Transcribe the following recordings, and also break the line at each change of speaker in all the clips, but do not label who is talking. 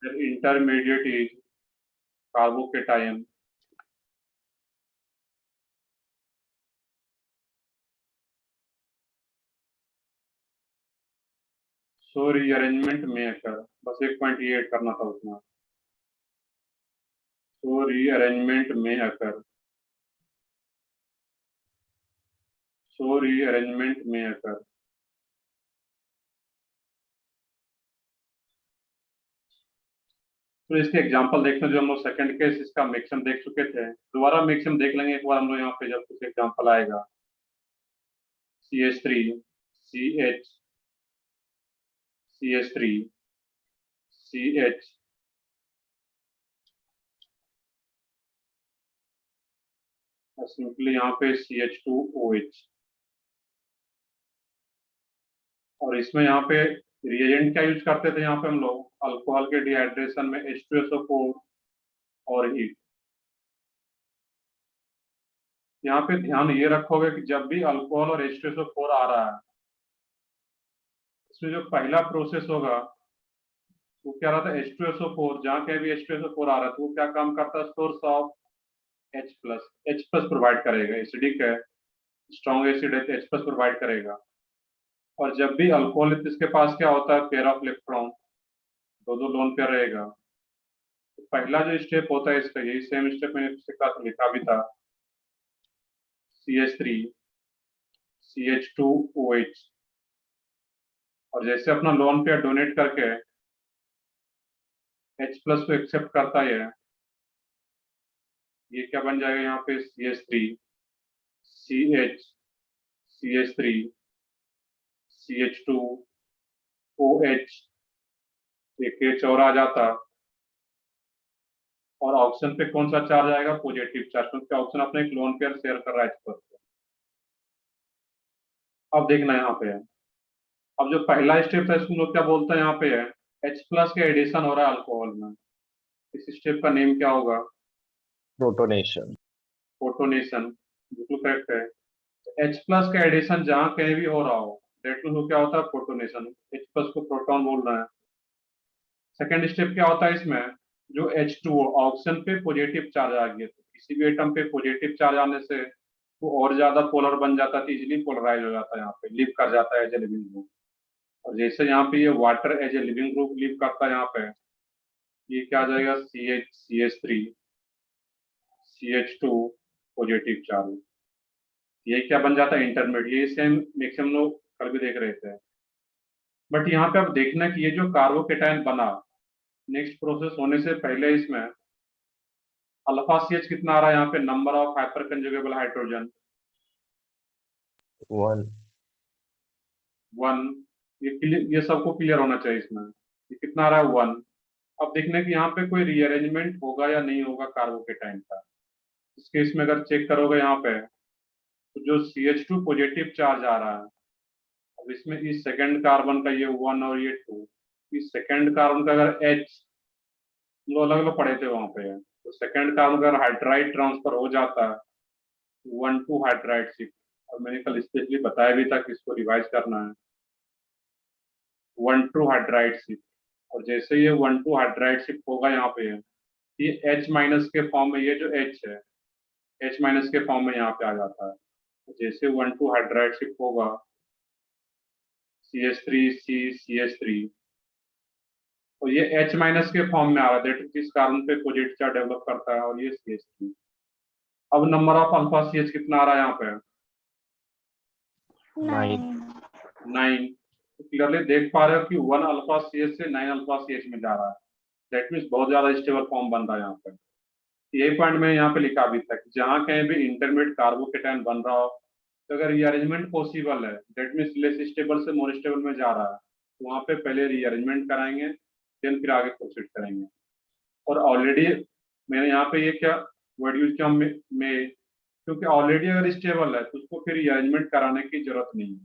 Their intermediate is carbocation. So rearrangement may occur. बस एक point ये ऐड करना था उसमें. So rearrangement may occur. So rearrangement may occur. तो इसके एग्जांपल देखते हैं. जो हम लोग सेकंड केस इसका मैक्सिमम देख चुके थे, दोबारा मैक्सिमम देख लेंगे एक बार हम लोग यहाँ पे जब कुछ एग्जांपल आएगा. CH3 CH CH3 CH और सिंपली यहाँ पे CH2OH. और इसमें यहाँ पे रिएजेंट क्या यूज करते थे यहाँ पे हम लोग? अल्कोहल के डिहाइड्रेशन में H2SO4 और हीट. यहाँ पे ध्यान ये रखोगे कि जब भी अल्कोहल और H2SO4 आ रहा है, इसमें जो पहला प्रोसेस होगा वो क्या रहा था? H2SO4. जहाँ कहीं भी H2SO4 आ रहा है तो वो क्या काम करता है? Source of H plus provide करेगा. एसिडिक है, स्ट्रॉन्ग एसिड है तो H प्लस प्रोवाइड करेगा. और जब भी अल्कोहल है तो इसके पास क्या होता है? पेयर ऑफ इलेक्ट्रॉन, दो लोन पेयर रहेगा. तो पहला जो स्टेप होता है इसका, यही सेम स्टेप मैंने इसके साथ लिखा भी था. CH3 CH2OH. और जैसे अपना लोन पेयर डोनेट करके H प्लस को एक्सेप्ट करता है, ये क्या बन जाएगा यहाँ पे? CH3 CH CH3 CH2OH. एक H और आ जाता. और ऑप्शन पे कौन सा चार्ज आएगा? पॉजिटिव चार्ज, क्योंकि ऑप्शन अपने एक लोन पेयर शेयर कर रहा है H प्लस से. अब देखना यहाँ पे है. अब जो पहला स्टेप था इसको लोग क्या बोलते हैं? यहाँ पे है H प्लस के एडिशन हो रहा है अल्कोहल में. इस स्टेप का नेम क्या होगा?
प्रोटोनेशन.
प्रोटोनेशन. बिल्कुल करेक्ट है. H प्लस का एडिशन जहां कहीं भी हो रहा हो, डेट मीन क्या होता है? प्रोटोनेशन. H प्लस को प्रोटॉन बोल रहे हैं. सेकेंड स्टेप क्या होता है इसमें? जो H2O ऑक्सीजन पे पॉजिटिव चार्ज आ गया, तो किसी भी एटम पे पॉजिटिव चार्ज आने से वो और ज्यादा पोलर बन जाता है, इजिली पोलराइज हो जाता है, यहाँ पे लिव कर जाता है एज ए लिविंग ग्रुप. और जैसे यहाँ पे ये water as a living group live करता है, यहाँ पे ये क्या आ जाएगा? CH3 CH2 positive charge. ये क्या बन जाता है? इंटरमीडिएट. ये सेम मैक्सिमम लोग कल भी देख रहे थे. बट यहाँ पे अब देखना कि ये जो कार्बोकेटायन बना, नेक्स्ट प्रोसेस होने से पहले इसमें अल्फा CH कितना आ रहा है यहाँ पे? Number of hyper conjugable hydrogen 1. ये सबको क्लियर होना चाहिए इसमें. ये कितना आ रहा है? 1. अब देखने की यहाँ पे कोई रीअरेंजमेंट होगा या नहीं होगा कार्बोकेटायन का. इस केस में अगर चेक करोगे यहाँ पे, तो जो CH2 पॉजिटिव चार्ज आ रहा है, अब इसमें इस सेकंड कार्बन का ये 1 और ये 2, इस सेकंड कार्बन का अगर H जो अलग अलग पड़े थे वहां पे, तो सेकंड कार्बन का हाइड्राइड ट्रांसफर हो जाता है 1,2 हाइड्राइड शिफ्ट. और मैंने कल स्पेशली बताया भी था कि इसको रिवाइज करना है. 1,2 हाइड्राइड शिफ्ट. और जैसे ये 1,2 हाइड्राइड शिफ्ट होगा यहाँ पे, ये H माइनस के फॉर्म में, ये जो H है H माइनस के फॉर्म में यहाँ पे आ जाता है. जैसे 1,2 हाइड्राइड शिफ्ट होगा CH3C CH3, और ये H माइनस के फॉर्म में आ रहा है, दैट किस कारण पे पॉजिटिव चार्ज डेवलप करता है, और ये CH3. अब नंबर ऑफ अल्फा CH कितना आ रहा है यहाँ पे? 9. तो क्लियरली देख पा रहे हो कि 1 अल्फा CH से 9 अल्फा CH में जा रहा है. दैट मीन्स बहुत ज्यादा स्टेबल फॉर्म बन रहा है यहाँ पे. यही पॉइंट मैं यहाँ पे लिखा भी था कि जहाँ कहीं भी इंटरमीडिएट कार्बोकेटायन बन रहा हो, तो अगर रीअरेंजमेंट पॉसिबल है, दैट मीन्स लेस स्टेबल से मोर स्टेबल में जा रहा है, तो वहाँ पे पहले रीअरेंजमेंट कराएंगे, देन फिर आगे प्रोसीड करेंगे. और ऑलरेडी मैंने यहाँ पे ये क्या वर्ड यूज किया में, क्योंकि ऑलरेडी अगर स्टेबल है तो उसको फिर रीअरेंजमेंट कराने की जरूरत नहीं है.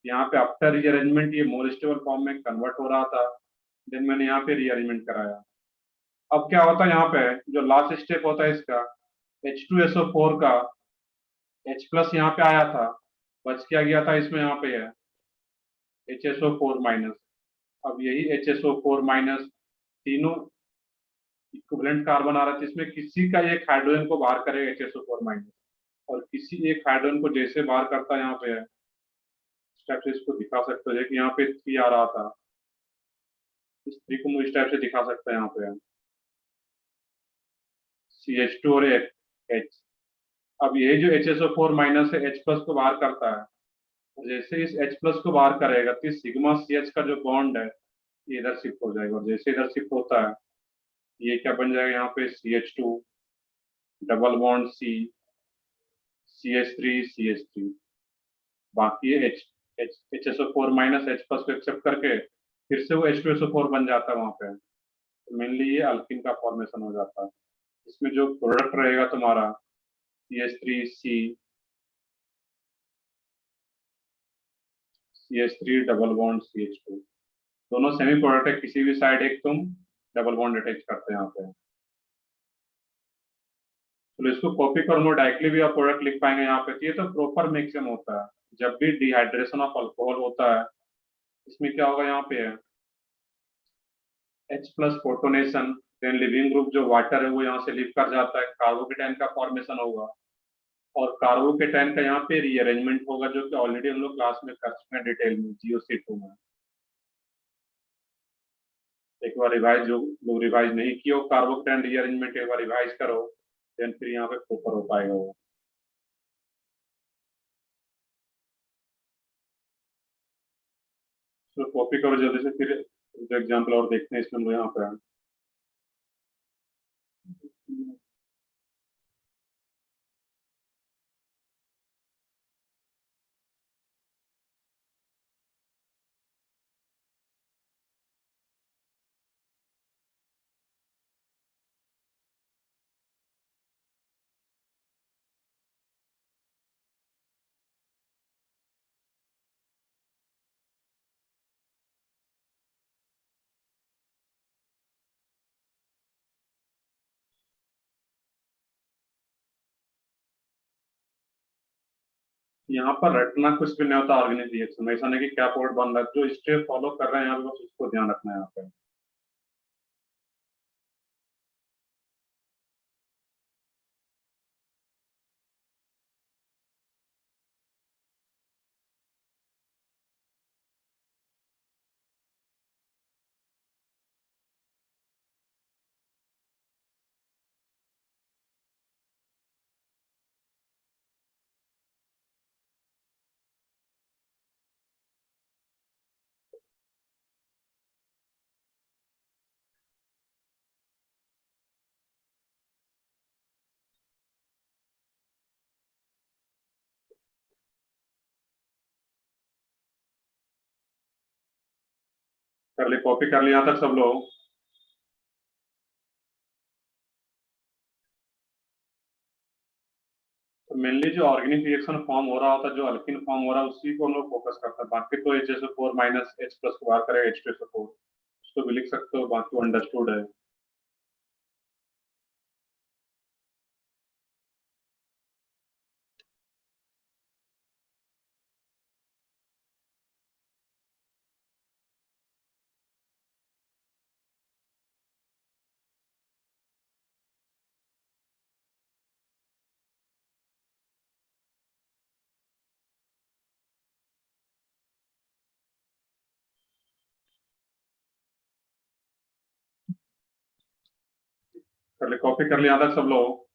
यहाँ पे आफ्टर रीअरेंजमेंट ये मोर स्टेबल फॉर्म में कन्वर्ट हो रहा था, देन मैंने यहाँ पे रीअरेंजमेंट कराया. अब क्या होता है यहाँ पे, जो लास्ट स्टेप होता है इसका, H2SO4 का H प्लस यहाँ पे आया था, बच क्या गया था इसमें, यहाँ पे है HSO4 माइनस. अब यही HSO4 माइनस तीनों इक्विवेलेंट कार्बन आ रहा है, जिसमें किसी का एक हाइड्रोजन को बाहर करेगा HSO4 माइनस, और किसी एक हाइड्रोजन को जैसे बाहर करता है यहाँ पे है, इस टाइप से इसको दिखा सकते हो कि यहाँ पे 3 आ रहा था, इस 3 को इस टाइप से दिखा सकते हैं यहाँ पे CH2 और H। अब ये जो HSO4 माइनस है H प्लस को बाहर करता है, और जैसे इस H प्लस को बाहर करेगा तो सिग्मा CH का जो बॉन्ड है ये इधर शिफ्ट हो जाएगा, और जैसे इधर शिफ्ट होता है ये क्या बन जाएगा यहाँ पे CH2 डबल बॉन्ड CH3 बाकी है HSO4 माइनस H प्लस को एक्सेप्ट करके फिर से वो H2SO4 बन जाता है वहां पे। तो मेनली ये अल्किन का फॉर्मेशन हो जाता है। इसमें जो प्रोडक्ट रहेगा तुम्हारा CH3 डबल बॉन्ड CH2, दोनों सेमी प्रोडक्ट है, किसी भी साइड एक तुम डबल बॉन्ड अटैच करते हैं यहाँ पे। तो इसको कॉपी करो, डायरेक्टली भी आप प्रोडक्ट लिख पाएंगे यहाँ पे। ये तो प्रॉपर मिक्सिंग होता है। जब भी डिहाइड्रेशन ऑफ अल्कोहल होता है इसमें क्या होगा, यहाँ पे है H plus protonation, then living group जो वाटर है वो यहाँ से लिव कर जाता है, कार्बोकेटाइन का फॉर्मेशन होगा, और कार्बोकेटाइन का यहाँ पे रीअरेंजमेंट होगा, जो कि ऑलरेडी हम लोग क्लास में कर चुके हैं डिटेल में GeO_C2 में। एक बार रिवाइज, जो लोग रिवाइज नहीं किए हो कार्बोकेटाइन रीअरेंजमेंट, एक बार रिवाइज करो, देन फिर यहाँ पे प्रॉपर हो पाएगा वो। तो कॉपी करो जल्दी से, फिर जो एग्जाम्पल और देखते हैं इसमें हम लोग यहाँ पे। यहाँ पर रटना कुछ भी नहीं होता ऑर्गेनिक रिएक्शन में, ऐसा नहीं कि क्या कोड बन रहा है, जो स्टेप फॉलो कर रहे हैं यहाँ पे बस उसको ध्यान रखना है यहाँ पे। कर ली, कॉपी कर लिया यहाँ तक सब लोग। तो मेनली जो ऑर्गेनिक रिएक्शन फॉर्म हो रहा होता है, जो अल्किन फॉर्म हो रहा है उसी को हम लोग फोकस करते हैं। बाकी तो HSO4 माइनस H प्लस को बाहर करेगा H2SO4, उसको भी लिख सकते हो, बाकी अंडरस्टूड है। कर ली, कॉपी कर लिया यहाँ तक सब लोग।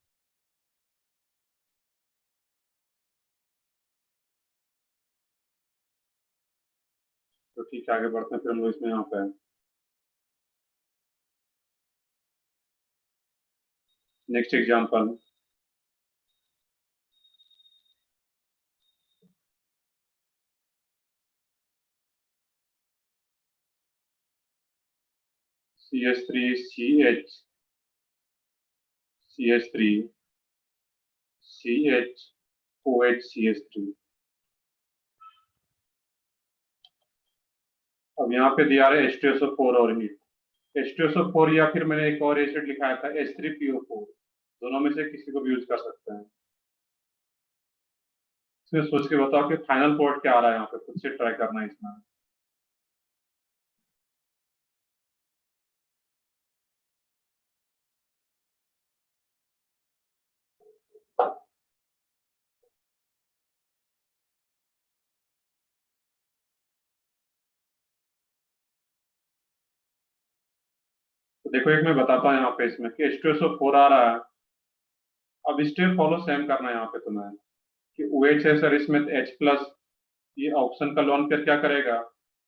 तो ठीक है, आगे बढ़ते हैं फिर हम लोग इसमें यहाँ पे। Next example, CH3CH CH3CHOHCH3। अब यहाँ पे दिया है H2SO4 और हीट। H2SO4 या फिर मैंने एक और एसिड लिखाया था H3PO4, दोनों में से किसी को भी यूज कर सकते हैं। इसमें सोच के बताओ कि फाइनल प्रोडक्ट क्या आ रहा है, यहाँ पे खुद से ट्राई करना है इसमें। देखो एक मैं बताता हूँ यहाँ पे इसमें कि H2SO4 आ रहा है। अब स्टेप फॉलो सेम करना है यहाँ पे तुम्हें कि OH है सर, इसमें H प्लस, ये ऑप्शन का लोन फिर क्या करेगा,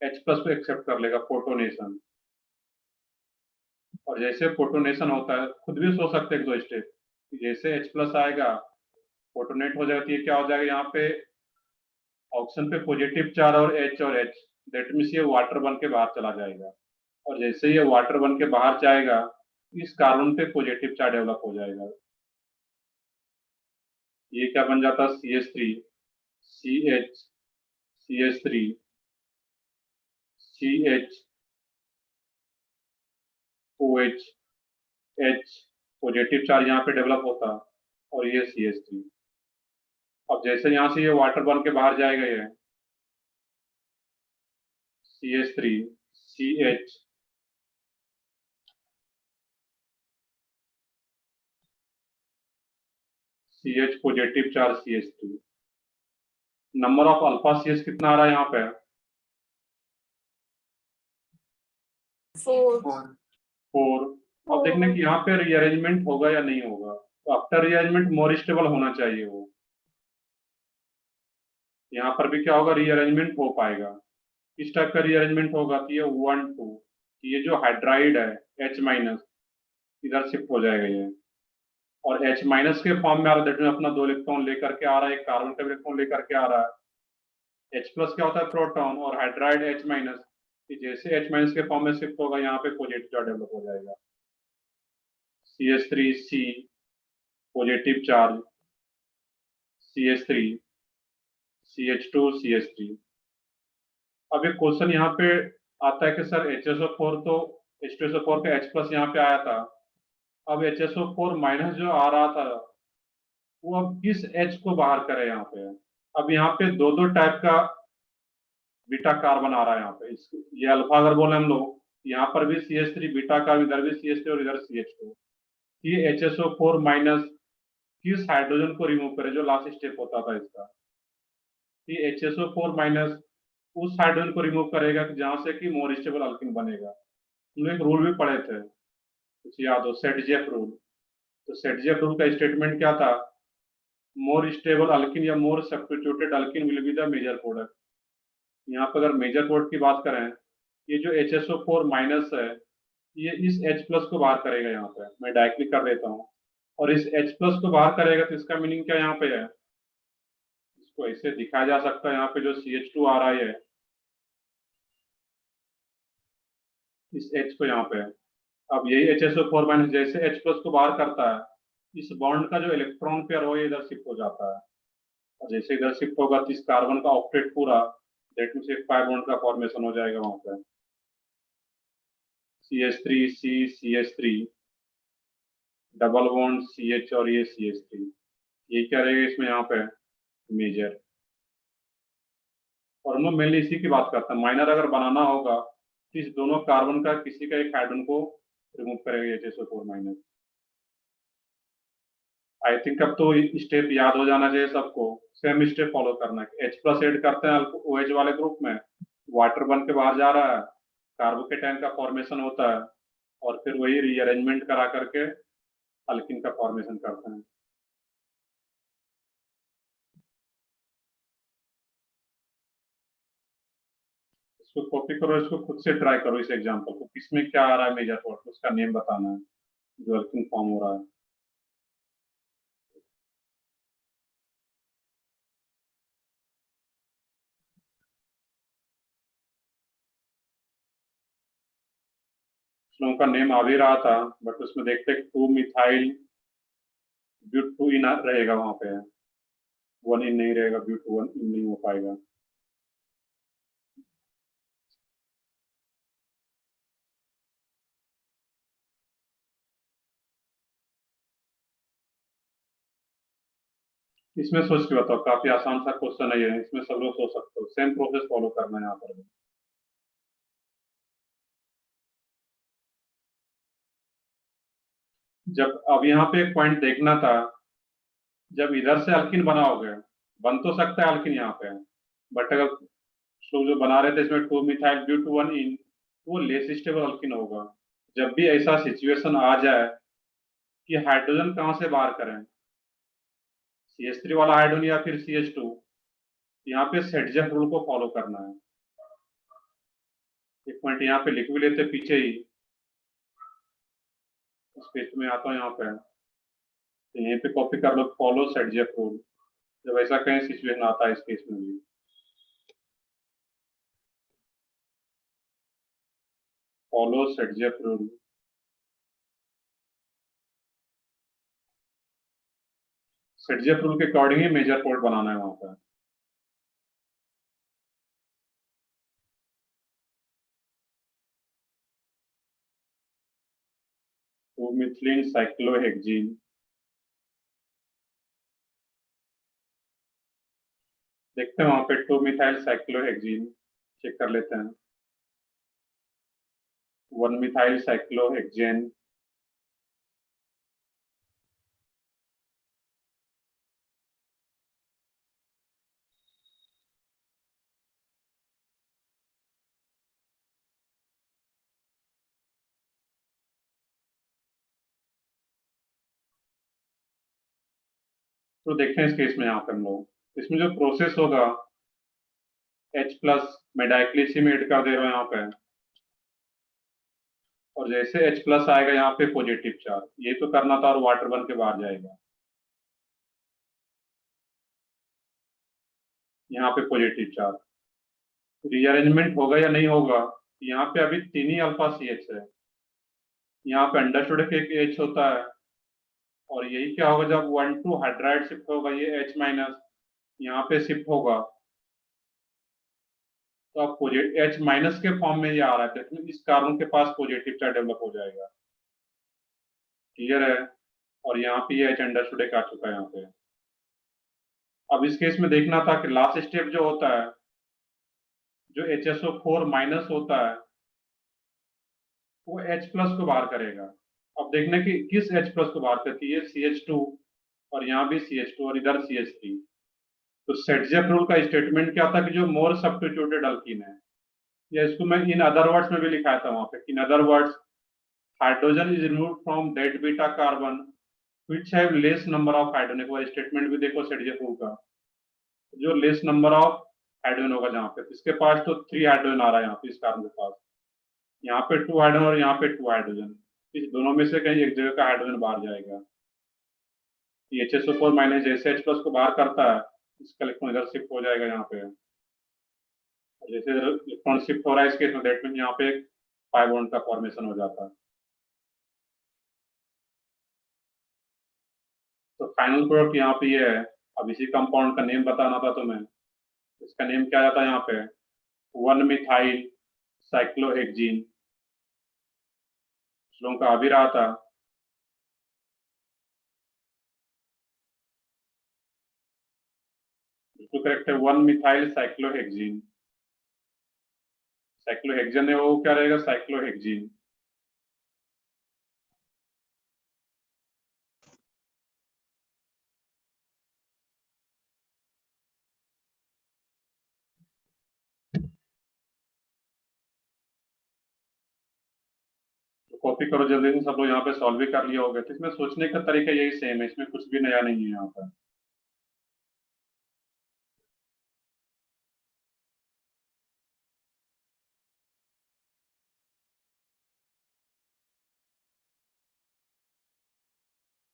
H प्लस को एक्सेप्ट कर लेगा, प्रोटोनेशन। और जैसे प्रोटोनेशन होता है, खुद भी सोच सकते हैं एक दो स्टेप, जैसे H प्लस आएगा प्रोटोनेट हो जाती है, क्या हो जाएगा यहाँ पे ऑप्शन पे पॉजिटिव चार्ज और H, दैट मीन्स ये वाटर बन के बाहर चला जाएगा। और जैसे ये वाटर बन के बाहर जाएगा, इस कार्बन पे पॉजिटिव चार्ज डेवलप हो जाएगा। ये क्या बन जाता है, CH3 CH CH3 CH OH H, positive charge यहाँ पे डेवलप होता, और ये CH3। अब जैसे यहाँ से ये वाटर बन के बाहर जाएगा, ये CH3 CH CH positive charge CH3। Number of alpha CH कितना आ रहा है यहाँ पे,
4
4। अब देखने कि यहाँ पे रीअरेंजमेंट होगा या नहीं होगा, तो आफ्टर रीअरेंजमेंट मोर स्टेबल होना चाहिए वो। यहाँ पर भी क्या होगा, रीअरेंजमेंट हो पाएगा। किस टाइप का रीअरेंजमेंट होगा, तो ये 1 2, ये जो हाइड्राइड है H माइनस इधर शिफ्ट हो जाएगा ये, और H माइनस के फॉर्म में आ रहा है, दैट मीन अपना 2 इलेक्ट्रॉन लेकर के आ रहा है, एक कार्बन का इलेक्ट्रॉन लेकर के आ रहा है। H प्लस क्या होता है, प्रोटॉन, और हाइड्राइड H माइनस, जैसे H माइनस के फॉर्म में शिफ्ट होगा, यहाँ पे पॉजिटिव चार्ज डेवलप हो जाएगा। CH3C positive charge, CH3 CH2 CH3। अब एक क्वेश्चन यहाँ पे आता है कि सर HSO4 तो H2SO4 का H प्लस यहाँ पे आया था, अब HSO4 माइनस जो आ रहा था वो अब किस H को बाहर करे यहाँ पे। अब यहाँ पे दो दो टाइप का बीटा कार्बन आ रहा है यहाँ पे, ये अल्फा अगर बोले हम लोग, यहाँ पर भी CH3 बीटा का, इधर भी CH3 और इधर CH2। ये HSO4 माइनस किस हाइड्रोजन को रिमूव करे, जो लास्ट स्टेप होता था इसका। ये HSO4 माइनस उस हाइड्रोजन को रिमूव करेगा कि जहां से कि मोर स्टेबल अल्किन बनेगा। हम लोग एक रूल भी पढ़े थे, कुछ याद हो, सेटजेफ रूल। तो सेटजेफ रूल का स्टेटमेंट क्या था, मोर स्टेबल अल्किन या more substituted alkene will be the major product. यहाँ पर अगर मेजर प्रोडक्ट की बात करें, ये जो HSO4 माइनस है, ये इस H प्लस को बाहर करेगा। यहाँ पे मैं डायरेक्टली कर देता हूँ, और इस H प्लस को बाहर करेगा, तो इसका मीनिंग क्या यहाँ पे है, इसको ऐसे दिखाया जा सकता है, यहाँ पे जो CH2 आ रहा है इस H को यहाँ पे, अब यही HSO4 माइनस जैसे H प्लस को बाहर करता है, इस बॉन्ड का जो इलेक्ट्रॉन पेयर हो, ये इधर शिफ्ट हो जाता है, और जैसे इधर शिफ्ट होगा तो इस कार्बन का ऑक्टेट पूरा, दैट मींस एक पाई बॉन्ड का फॉर्मेशन हो जाएगा वहां पे, CH3C CH3 double bond CH और ये CH3, ये क्या रहेगा इसमें यहाँ पे, मेजर। और हम लोग मेनली इसी की बात करते हैं, माइनर अगर बनाना होगा तो इस दोनों कार्बन का किसी का एक हाइड्रोजन को रिमूव करेगा HSO4 माइनस। आई थिंक अब तो स्टेप याद हो जाना चाहिए सबको, सेम स्टेप फॉलो करना है। H प्लस एड करते हैं OH वाले ग्रुप में, वाटर बन के बाहर जा रहा है, कार्बोकेटाइन का फॉर्मेशन होता है, और फिर वही रीअरेंजमेंट करा करके अल्किन का फॉर्मेशन करते हैं। इसको कॉपी करो, इसको खुद से ट्राई करो, इस एग्जांपल को, किसमें क्या आ रहा है मेजर पॉइंट, उसका नेम बताना है जो अल्किन फॉर्म हो रहा है। लोगों का नेम आ भी रहा था, बट उसमें देखते 2 मिथाइल ब्यूट 2 इन रहेगा, वहां पे 1 इन नहीं रहेगा, ब्यूट 1 इन नहीं हो पाएगा। इसमें सोच के बताओ, काफी आसान सा क्वेश्चन है ये, इसमें सब लोग सोच सकते हो, सेम प्रोसेस फॉलो करना है यहाँ पर भी। जब अब यहाँ पे एक पॉइंट देखना था, जब इधर से अल्किन बना हो गया, बन तो सकता है अल्किन यहाँ पे, बट अगर लोग जो बना रहे थे इसमें 2 मिथाइल ब्यूट 1 इन, तो वो लेस स्टेबल अल्किन होगा, जब भी ऐसा सिचुएशन आ जाए कि हाइड्रोजन कहाँ से बाहर करें, CH3 वाला हाइड्रोजन या फिर CH2, यहाँ पे सेटजेफ रूल को फॉलो करना है। एक पॉइंट यहाँ पे लिख भी लेते पीछे ही, इस पेज में आता हूँ यहाँ पे, तो यहीं पे कॉपी कर लो, फॉलो सेटजेफ रूल, जब ऐसा कहीं सिचुएशन आता है इस केस में भी। Follow सेटजेफ rule. सेटजेफ रूल के अकॉर्डिंग ही मेजर पोर्ट बनाना है वहां पर। टू मिथिलीन साइक्लोहेक्सीन, देखते हैं वहां पे 2 मिथाइल साइक्लोहेक्सीन, चेक कर लेते हैं। 1 मिथाइल साइक्लोहेक्सेन, तो देखते हैं इस केस में यहाँ पे हम लोग, इसमें जो प्रोसेस होगा, H प्लस मैं डायरेक्टली इसी में ऐड कर दे रहा हूँ यहाँ पे, और जैसे H प्लस आएगा यहाँ पे पॉजिटिव चार्ज, ये तो करना था और वाटर बन के बाहर जाएगा, यहाँ पे पॉजिटिव चार्ज। रीअरेंजमेंट होगा या नहीं होगा, यहाँ पे अभी 3 ही अल्फा CH है, यहाँ पे अंडरस्टूड के एक H होता है, और यही क्या होगा जब 1,2 हाइड्राइड शिफ्ट होगा, ये H माइनस यहाँ पे शिफ्ट होगा, तो अब H माइनस के फॉर्म में ये आ रहा है, तो इस कार्बन के पास पॉजिटिव चार्ज डेवलप हो जाएगा। क्लियर है? और यहाँ पे ये H अंडरस्टूड आ चुका है यहाँ पे। अब इस केस में देखना था कि लास्ट स्टेप जो होता है, जो HSO4 माइनस होता है, वो H प्लस को बाहर करेगा। अब देखने की किस H प्लस को बाहर करती है, CH2, और यहाँ भी CH2 और इधर CH3। तो सेटजेफ रूल का स्टेटमेंट क्या था कि जो मोर सब्स्टिट्यूटेड अल्कीन है, या इसको मैं इन अदर वर्ड्स में भी लिखाया था वहां पे, in other words hydrogen is removed from that beta carbon which have less number of hydrogen. एक बार स्टेटमेंट भी देखो सेटजेफ रूल का, जो लेस नंबर ऑफ हाइड्रोजन होगा, जहाँ पे इसके पास तो 3 हाइड्रोजन आ रहा है यहाँ पे इस कार्बन के पास, यहाँ पे 2 हाइड्रोजन और यहाँ पे 2 हाइड्रोजन, इस दोनों में से कहीं एक जगह का हाइड्रोजन बाहर जाएगा। HSO4 माइनस जैसे H प्लस को बाहर करता है, इसका इलेक्ट्रॉन इधर शिफ्ट हो जाएगा यहाँ पे, जैसे इलेक्ट्रॉन शिफ्ट हो रहा है इस केस में, दैट मीन यहाँ पे एक पाई बॉन्ड का फॉर्मेशन हो जाता है। तो फाइनल प्रोडक्ट यहाँ पे ये है। अब इसी कंपाउंड का नेम बताना था तुम्हें, इसका नेम क्या आता है यहाँ पे, 1 मिथाइल साइक्लोहेक्सीन, लोगों का आ भी रहा था। तो करेक्ट है 1 मिथाइल साइक्लोहेक्सीन, साइक्लोहेक्सेन है वो क्या रहेगा, साइक्लोहेक्सीन। तो कॉपी करो जल्दी से, सब लोग यहाँ पे सॉल्व भी कर लिया होगा, तो इसमें सोचने का तरीका यही सेम है, इसमें कुछ भी नया नहीं है यहाँ पर।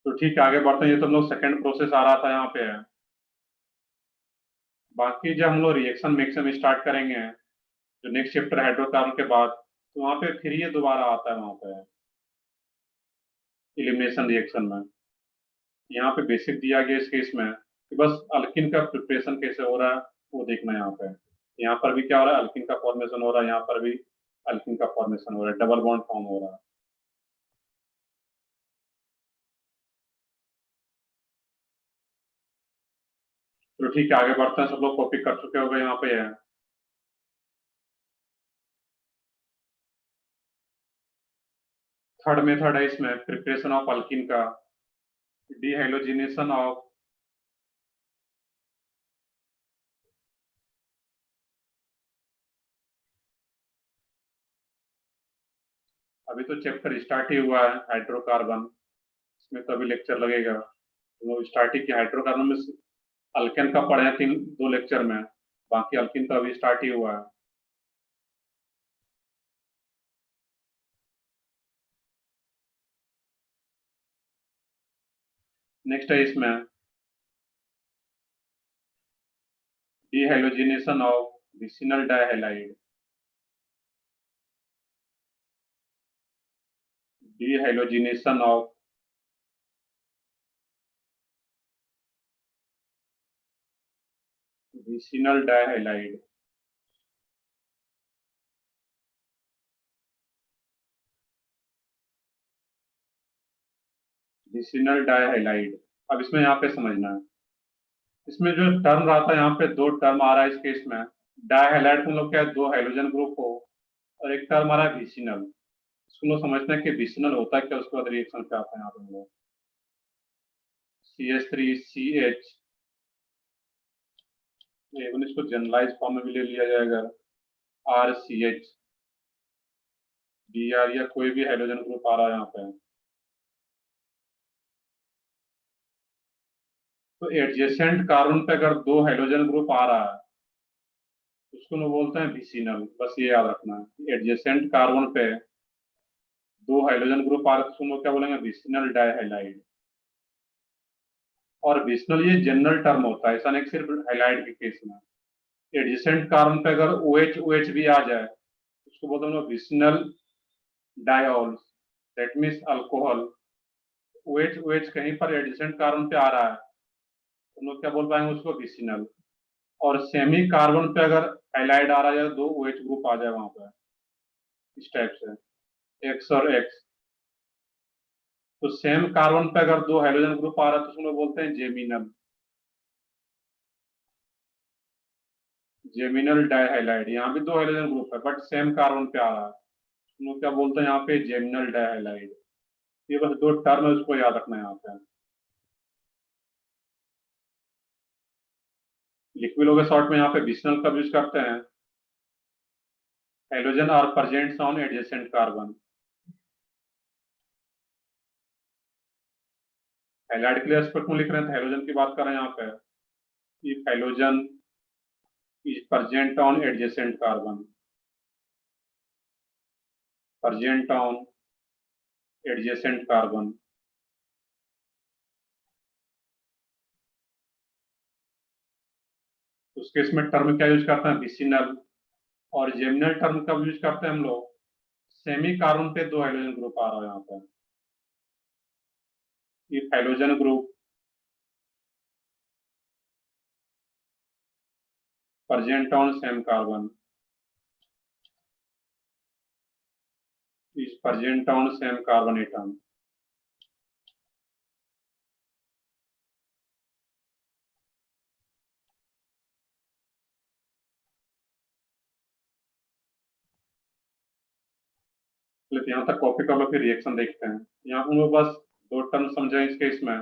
तो ठीक है, आगे बढ़ते हैं। ये तो हम लोग सेकेंड प्रोसेस आ रहा था यहाँ पे है। बाकी जब हम लोग रिएक्शन मिक्सिंग स्टार्ट करेंगे, जो नेक्स्ट चैप्टर हाइड्रोकार्बन के बाद, तो वहाँ पे फिर ये दोबारा आता है वहाँ पे एलिमिनेशन रिएक्शन में। यहाँ पे बेसिक दिया गया इस केस में कि बस अल्किन का प्रिपरेशन कैसे हो रहा है वो देखना है यहाँ पे। यहाँ पर भी क्या हो रहा है, अल्किन का फॉर्मेशन हो रहा है, यहाँ पर भी अल्किन का फॉर्मेशन हो रहा है, डबल बॉन्ड फॉर्म हो रहा है। तो ठीक है, आगे बढ़ते हैं। सब लोग कॉपी कर चुके होंगे यहाँ पे है। थर्ड मेथड है इसमें प्रिपरेशन ऑफ अल्किन का, डिहाइड्रोजिनेशन ऑफ अभी तो चैप्टर स्टार्ट ही हुआ है हाइड्रोकार्बन, इसमें तो अभी लेक्चर लगेगा। तो स्टार्ट ही किया हाइड्रोकार्बन में, अल्केन का पढ़े हैं 2 लेक्चर में, बाकी अल्किन तो अभी स्टार्ट ही हुआ है। नेक्स्ट है इसमें dehydrogenation of vicinal dihalide. Dehydrogenation of vicinal dihalide. Vicinal dihalide, अब इसमें यहाँ पे समझना है, इसमें जो टर्म रहा था यहाँ पे 2 टर्म आ रहा है इस केस में। डाइहैलाइड हम लोग क्या है, 2 हाइड्रोजन ग्रुप हो, और एक टर्म आ रहा है विसिनल। इसको लोग समझते हैं कि विसिनल होता है क्या, उसके बाद रिएक्शन पे आते हैं यहाँ पे हम लोग। CH3CH, इवन इसको जनरलाइज फॉर्म में भी ले लिया जाएगा, RCH Br, या कोई भी हाइड्रोजन ग्रुप आ रहा है यहाँ पे। तो एडजेसेंट कार्बन पे अगर 2 हाइड्रोजन ग्रुप आ रहा है उसको लोग बोलते हैं विसिनल, बस ये याद रखना है। एडजेसेंट कार्बन पे 2 हाइड्रोजन ग्रुप आ रहे हैं तो उसको लोग क्या बोलेंगे, विसिनल डाइहैलाइड। और विसिनल ये जनरल टर्म होता है, ऐसा नहीं सिर्फ हाइलाइड के केस में। एडजेसेंट कार्बन पे अगर OH OH भी आ जाए उसको बोलते हैं vicinal diols, that means alcohol. OH OH कहीं पर एडजेसेंट कार्बन पे आ रहा है तो लोग क्या बोल पाएंगे उसको, विसिनल। और सेमी कार्बन पे अगर हाइलाइड आ रहा है, 2 OH ग्रुप आ जाए वहां पर इस टाइप से, X और X, तो सेम कार्बन पे अगर 2 हाइड्रोजन ग्रुप आ रहा है तो उसको बोलते हैं जेमिनल। जेमिनल डाइहैलाइड, यहाँ भी 2 हाइड्रोजन ग्रुप है बट सेम कार्बन पे आ रहा है, हम लोग क्या बोलते हैं यहाँ पे, जेमिनल डाइहैलाइड। ये बस 2 टर्म है, उसको याद रखना है यहाँ पे। लिख भी लोगे शॉर्ट में, यहाँ पे विसिनल कब यूज करते हैं, hydrogen are present on adjacent carbon. Highlight के लिए एस्पेक्ट में लिख रहे हैं तो हाइड्रोजन की बात कर रहे हैं यहाँ पे। If hydrogen is present on adjacent carbon, present on adjacent carbon, उस केस में टर्म क्या यूज करते हैं, विसिनल। और जेमिनल टर्म कब यूज करते हैं हम लोग, सेमी कार्बन पे 2 हाइड्रोजन ग्रुप आ रहा है यहाँ पे। If hydrogen group present on same carbon is present on same carbon atom। लेकिन यहाँ तक कॉपी कर लो, फिर रिएक्शन देखते हैं। यहाँ हम लोग बस 2 टर्म समझे इस केस में।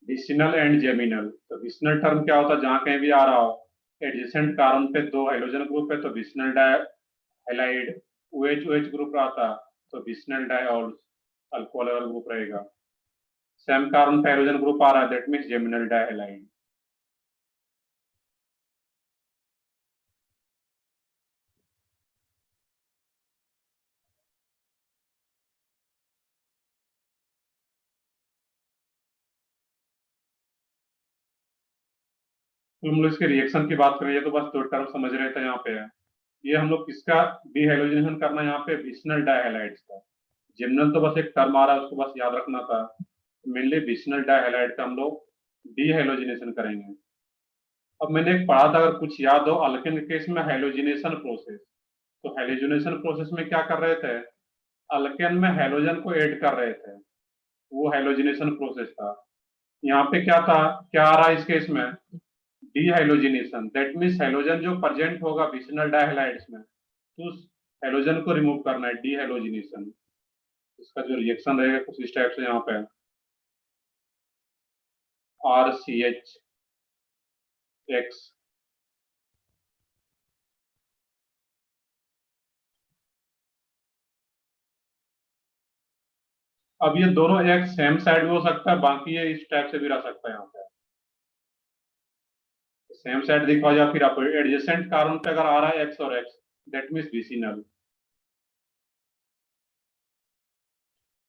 विसिनल एंड जेमिनल, तो विसिनल टर्म क्या होता है, जहां कहीं भी आ रहा हो एडजेसेंट कार्बन पे 2 हाइड्रोजन ग्रुप है तो विसिनल डाइहैलाइड। OH OH ग्रुप रहता तो विसिनल डायोल्स, अल्कोहल ग्रुप रहेगा। सेम कार्बन पे हाइड्रोजन ग्रुप आ रहा है, दैट मींस जेमिनल डाइहैलाइड। तो हम लोग इसके रिएक्शन की बात करें, ये तो बस 2 टर्म समझ रहे थे यहाँ पे है। ये हम लोग किसका डिहाइड्रोजनेशन करना है यहाँ पे, विसिनल डाइहैलाइड्स का। जिम्नल तो बस एक टर्म आ रहा है, उसको बस याद रखना था। मेनली विसिनल डाइहैलाइड का हम लोग डिहाइड्रोजनेशन करेंगे। अब मैंने एक पढ़ा था, अगर कुछ याद हो, अल्केन के केस में हाइड्रोजनेशन प्रोसेस। तो हाइड्रोजनेशन प्रोसेस में क्या कर रहे थे, अल्केन में हाइड्रोजन को ऐड कर रहे थे, वो हाइड्रोजनेशन प्रोसेस था। यहाँ पे क्या था, क्या आ रहा है इस केस में, डिहाइड्रोजनेशन। दैट मीन्स हाइड्रोजन जो प्रेजेंट होगा विसिनल डाइहैलाइड्स में, तो उस हाइड्रोजन को रिमूव करना है, डिहाइड्रोजनेशन। इसका जो रिएक्शन रहेगा कुछ इस टाइप से यहाँ पे RCH X। अब ये दोनों एक्स सेम साइड भी हो सकता है, बाकी ये इस टाइप से भी रह सकता है यहाँ पे। सेम साइड दिखा या फिर आप एडजेसेंट कार्बन पे अगर आ रहा है एक्स और एक्स, दैट मीन्स विसिनल।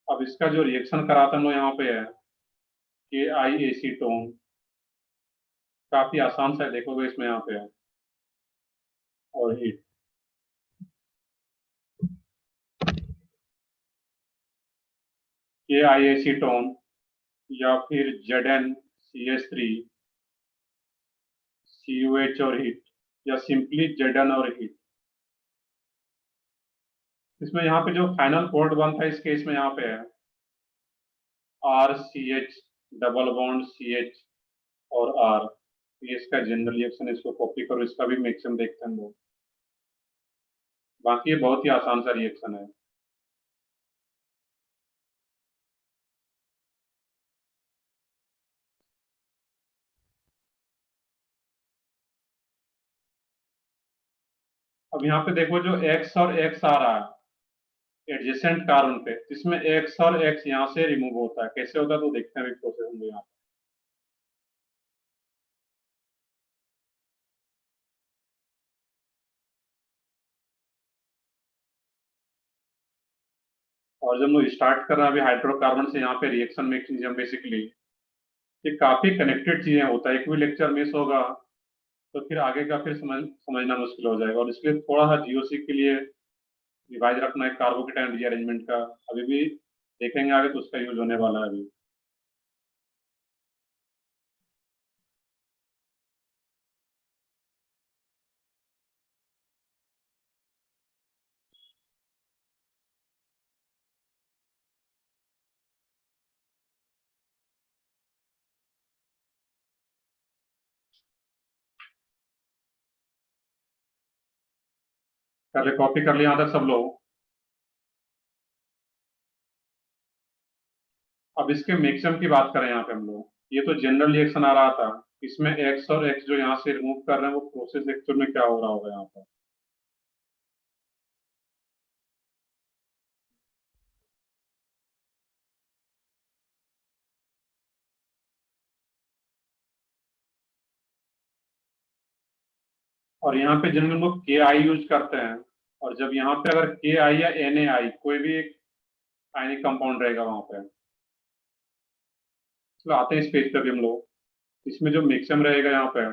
अब इसका जो रिएक्शन कराते हम लोग यहाँ पे है कि आई एसीटोन, काफी आसान सा है, देखोगे इसमें यहाँ पे है, और हीट। के आई एसीटोन या फिर ZnCH3 COH और हीट, या सिंपली Zn और हीट। इसमें यहाँ पे जो फाइनल कोड बनता है इस केस में यहाँ पे है RCH डबल बॉन्ड CH और R। ये इसका जनरल रिएक्शन, इसको कॉपी करो, इसका भी मिक्सचर देखते हैं लोग। बाकी ये बहुत ही आसान सा रिएक्शन है। अब यहाँ पे देखो जो X और X आ रहा है एडजेसेंट कार्बन पे, इसमें X और X यहाँ से रिमूव होता है। कैसे होता है तो देखते हैं प्रोसेस हम यहाँ पे। और जब लोग स्टार्ट कर रहे हैं अभी हाइड्रोकार्बन से यहाँ पे रिएक्शन मैकेनिज्म, बेसिकली ये काफी कनेक्टेड चीजें होता है। एक भी लेक्चर मिस होगा तो फिर आगे का फिर समझना मुश्किल हो जाएगा, और इसलिए थोड़ा सा GOC के लिए रिवाइज रखना है कार्बोकेटाइन रीअरेंजमेंट का। अभी भी देखेंगे आगे तो उसका यूज होने वाला है अभी। कर ले, कॉपी कर लिया यहाँ तक सब लोग। अब इसके मैक्सिमम की बात करें यहाँ पे हम लोग, ये तो जनरल रिएक्शन आ रहा था, इसमें एक्स और एक्स जो यहाँ से रिमूव कर रहे हैं वो प्रोसेस एक्चुअल में क्या हो रहा होगा यहाँ पर। और यहाँ पे जनरल लोग KI यूज करते हैं, और जब यहाँ पे अगर KI या NaI कोई भी एक आयनिक कंपाउंड रहेगा वहां पे। चलो आते हैं इस पेज पे भी हम लोग। इसमें जो मैक्सिमम रहेगा यहाँ पे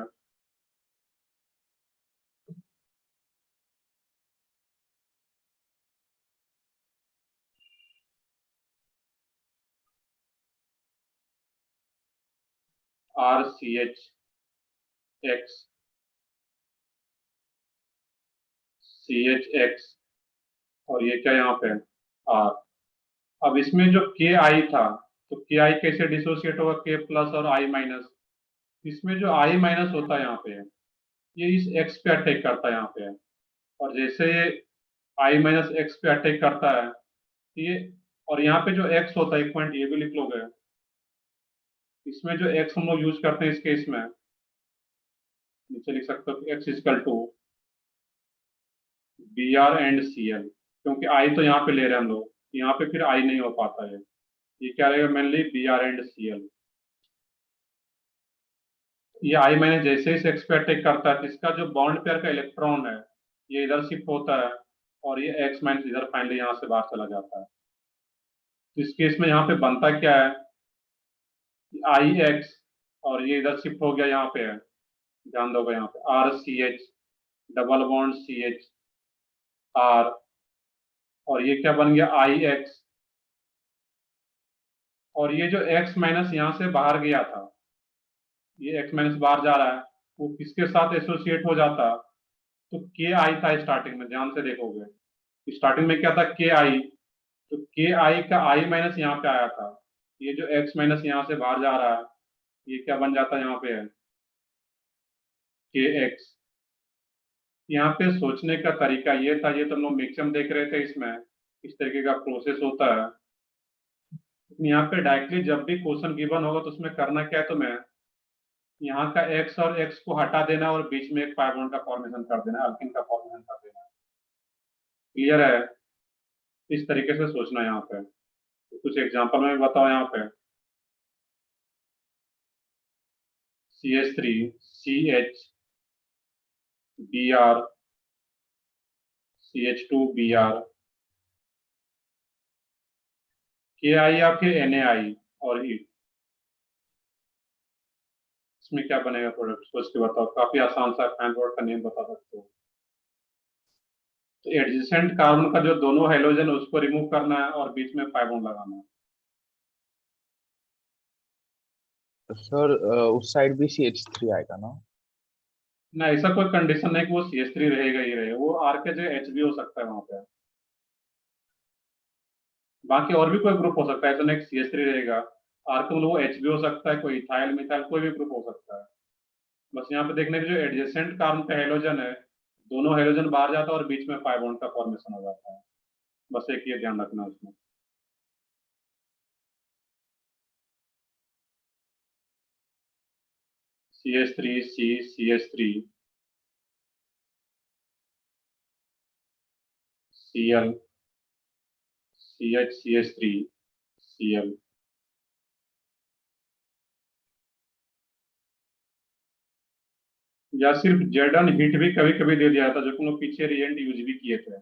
RCH X CHX, और ये क्या यहाँ पे R। अब इसमें जो KI था, तो KI कैसे डिसोसिएट होगा K प्लस और I माइनस। इसमें जो I माइनस होता है यहाँ पे, ये इस X पे अटैक करता है यहाँ पे, और जैसे ये I माइनस X पे अटैक करता है ये, और यहाँ पे जो X होता है, एक पॉइंट ये भी लिख लोगे, इसमें जो X हम लोग यूज करते हैं इस केस में, नीचे लिख सकते हो X equal to Br and Cl, क्योंकि I तो यहाँ पे ले रहे हैं हम लोग, यहाँ पे फिर I नहीं हो पाता है, ये क्या रहेगा मेनली Br एंड Cl। ये I माइनस जैसे ही X पे अटैक करता है, इसका जो बॉन्ड पेयर का इलेक्ट्रॉन है ये इधर शिफ्ट होता है, और ये X माइनस इधर फाइनली यहाँ से बाहर चला जाता है। तो इस केस में यहाँ पे बनता क्या है, IX, और ये इधर शिफ्ट हो गया यहाँ पे है, ध्यान दोगे यहाँ पे RCH double bond CH R, और ये क्या बन गया IX, और ये जो X माइनस यहाँ से बाहर गया था, ये X माइनस बाहर जा रहा है, वो किसके साथ एसोसिएट हो जाता, तो KI था स्टार्टिंग में, ध्यान से देखोगे स्टार्टिंग में क्या था KI, तो KI का I माइनस यहाँ पे आया था, ये जो X माइनस यहाँ से बाहर जा रहा है ये क्या बन जाता है यहाँ पे है KX। यहाँ पे सोचने का तरीका ये था, ये तो हम लोग मैक्सिमम देख रहे थे, इसमें इस तरीके का प्रोसेस होता है। यहाँ पे डायरेक्टली जब भी क्वेश्चन गिवन होगा तो उसमें करना क्या है, तो मैं यहाँ का x और x को हटा देना और बीच में एक पाई बॉन्ड का फॉर्मेशन कर देना, अल्किन का फॉर्मेशन कर देना। क्लियर है? इस तरीके से सोचना है यहाँ पे। तो कुछ एग्जांपल में बताओ यहाँ पे। CH3 CH Br CH2 Br KI या फिर NaI और हीट, इसमें क्या बनेगा प्रोडक्ट, सोच के बताओ। काफी आसान सा प्रोडक्ट का नेम बता सकते हो। तो एडजेसेंट कार्बन का जो दोनों हाइड्रोजन उसको रिमूव करना है और बीच में पाई बॉन्ड लगाना है।
सर उस साइड भी CH3 आएगा ना?
ना, ऐसा कोई कंडीशन नहीं कि वो CH3 रहेगा ही रहे, वो आर के जो एच भी हो सकता है वहां पे। बाकी और भी कोई ग्रुप हो सकता है, ऐसा नहीं CH3 रहेगा। आर के मतलब वो एच भी हो सकता है, कोई इथाइल मिथाइल कोई भी ग्रुप हो सकता है। बस यहाँ पे देखने के जो एडजेसेंट कार्बन का हेलोजन है, दोनों हेलोजन बाहर जाता है और बीच में पाई बॉन्ड का फॉर्मेशन हो जाता है। बस एक ये ध्यान रखना उसमें। CH3 C CH3 Cl CH CH3 Cl। या सिर्फ जेडन हीट भी कभी कभी दे दिया था, जो कि हम लोग पीछे रिएजेंट यूज भी किए थे।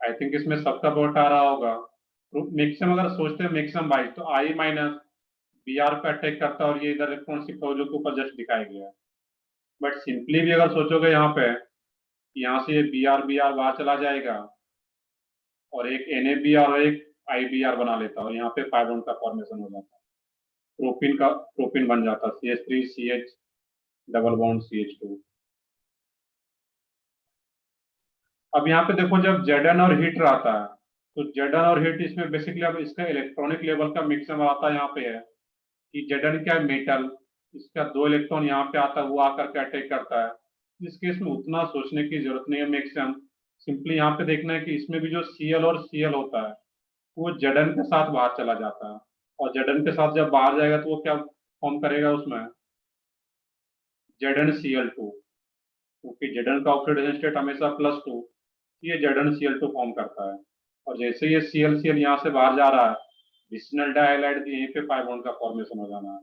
आई थिंक इसमें सबका वोट आ रहा होगा। मैक्सिमम अगर सोचते हैं मैक्सिमम बाई, तो आई माइनस Br पे अटैक करता है और ये इधर इलेक्ट्रॉन शिफ्ट हो, जो के ऊपर जस्ट दिखाया गया है। बट सिंपली भी अगर सोचोगे यहाँ पे, यहाँ से ये Br बाहर चला जाएगा और एक NaBr और एक IBr बना लेता है और यहाँ पे पाई बॉन्ड का फॉर्मेशन हो जाता है। प्रोपीन बन जाता है CH3CH डबल बॉन्ड CH2। अब यहाँ पे देखो, जब Zn और हीट रहता है, तो Zn और हीट इसमें बेसिकली अब इसका इलेक्ट्रॉनिक लेवल का मिक्सअप आता है। यहाँ पे है कि Zn क्या है, मेटल, इसका 2 इलेक्ट्रॉन यहाँ पे आता है, वो आकर के अटैक करता है। इस केस में उतना सोचने की जरूरत नहीं है मैक्सिमम। सिंपली यहाँ पे देखना है कि इसमें भी जो Cl और Cl होता है वो Zn के साथ बाहर चला जाता है, और Zn के साथ जब बाहर जाएगा तो वो क्या फॉर्म करेगा उसमें, ZnCl2। क्योंकि Zn का ऑक्सीडेशन स्टेट हमेशा +2, ये ZnCl2 फॉर्म करता है। और जैसे ये Cl यहाँ से बाहर जा रहा है, एडिशनल डाइहाइलाइड यहीं पे पाई बॉन्ड का फॉर्मेशन हो जाना है।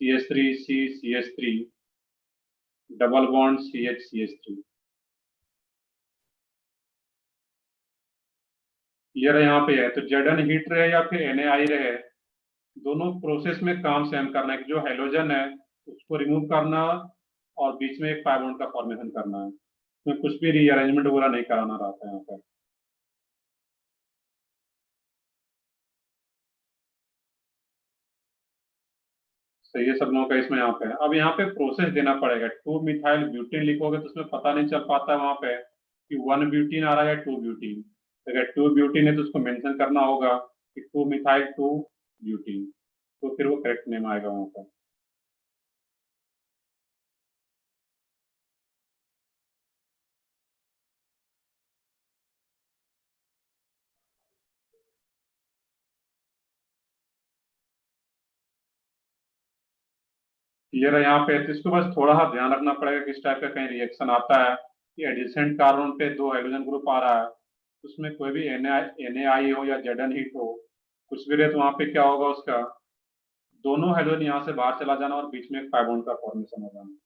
CH3C CH3 double bond CH clear है? यहाँ पे है तो Zn हीट रहे या फिर NaI रहे, दोनों प्रोसेस में काम सेम करना है कि जो हेलोजन है उसको रिमूव करना और बीच में एक पाई बॉन्ड का फॉर्मेशन करना है। इसमें कुछ भी रीअरेंजमेंट वगैरह नहीं कराना रहता है यहाँ पर। तो ये सब लोगों का इसमें यहाँ पे है। अब यहाँ पे प्रोसेस देना पड़ेगा। 2 मिथाइल ब्यूटीन लिखोगे तो उसमें पता नहीं चल पाता है वहां पे कि 1 ब्यूटीन आ रहा है या 2 ब्यूटीन। अगर 2 ब्यूटीन है तो उसको मेंशन करना होगा कि 2 मिथाइल 2 ब्यूटीन, तो फिर वो करेक्ट नेम आएगा वहां पर। क्लियर है यहाँ पे? तो इसको बस थोड़ा सा ध्यान रखना पड़ेगा कि इस टाइप का कहीं रिएक्शन आता है कि एडिसेंट कार्बन पे 2 हाइड्रोजन ग्रुप आ रहा है, उसमें कोई भी NaI हो या Zn हीट हो, कुछ भी रहे, तो वहां पे क्या होगा, उसका दोनों हाइड्रोजन यहाँ से बाहर चला जाना और बीच में एक पाई बॉन्ड का फॉर्मेशन हो जाना।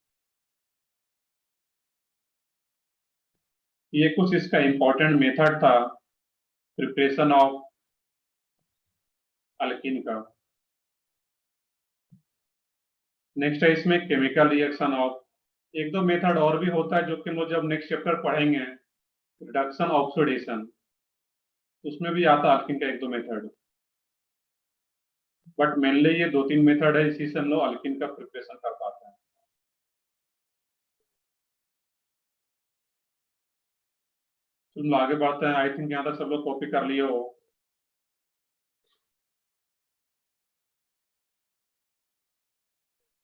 ये कुछ इसका इंपॉर्टेंट मेथड था प्रिपरेशन ऑफ अल्किन का। नेक्स्ट है इसमें केमिकल रिएक्शन ऑफ, एक दो मेथड और भी होता है जो कि हम लोग जब नेक्स्ट चैप्टर पढ़ेंगे, रिडक्शन ऑक्सीडेशन, उसमें भी आता है अल्किन का एक दो मेथड। बट मेनली ये 2-3 मेथड है, इसी से हम लोग अल्किन का प्रिपरेशन कर पाते हैं। तुम लोग आगे बढ़ते हैं। आई थिंक यहाँ तक सब लोग कॉपी कर लिए हो।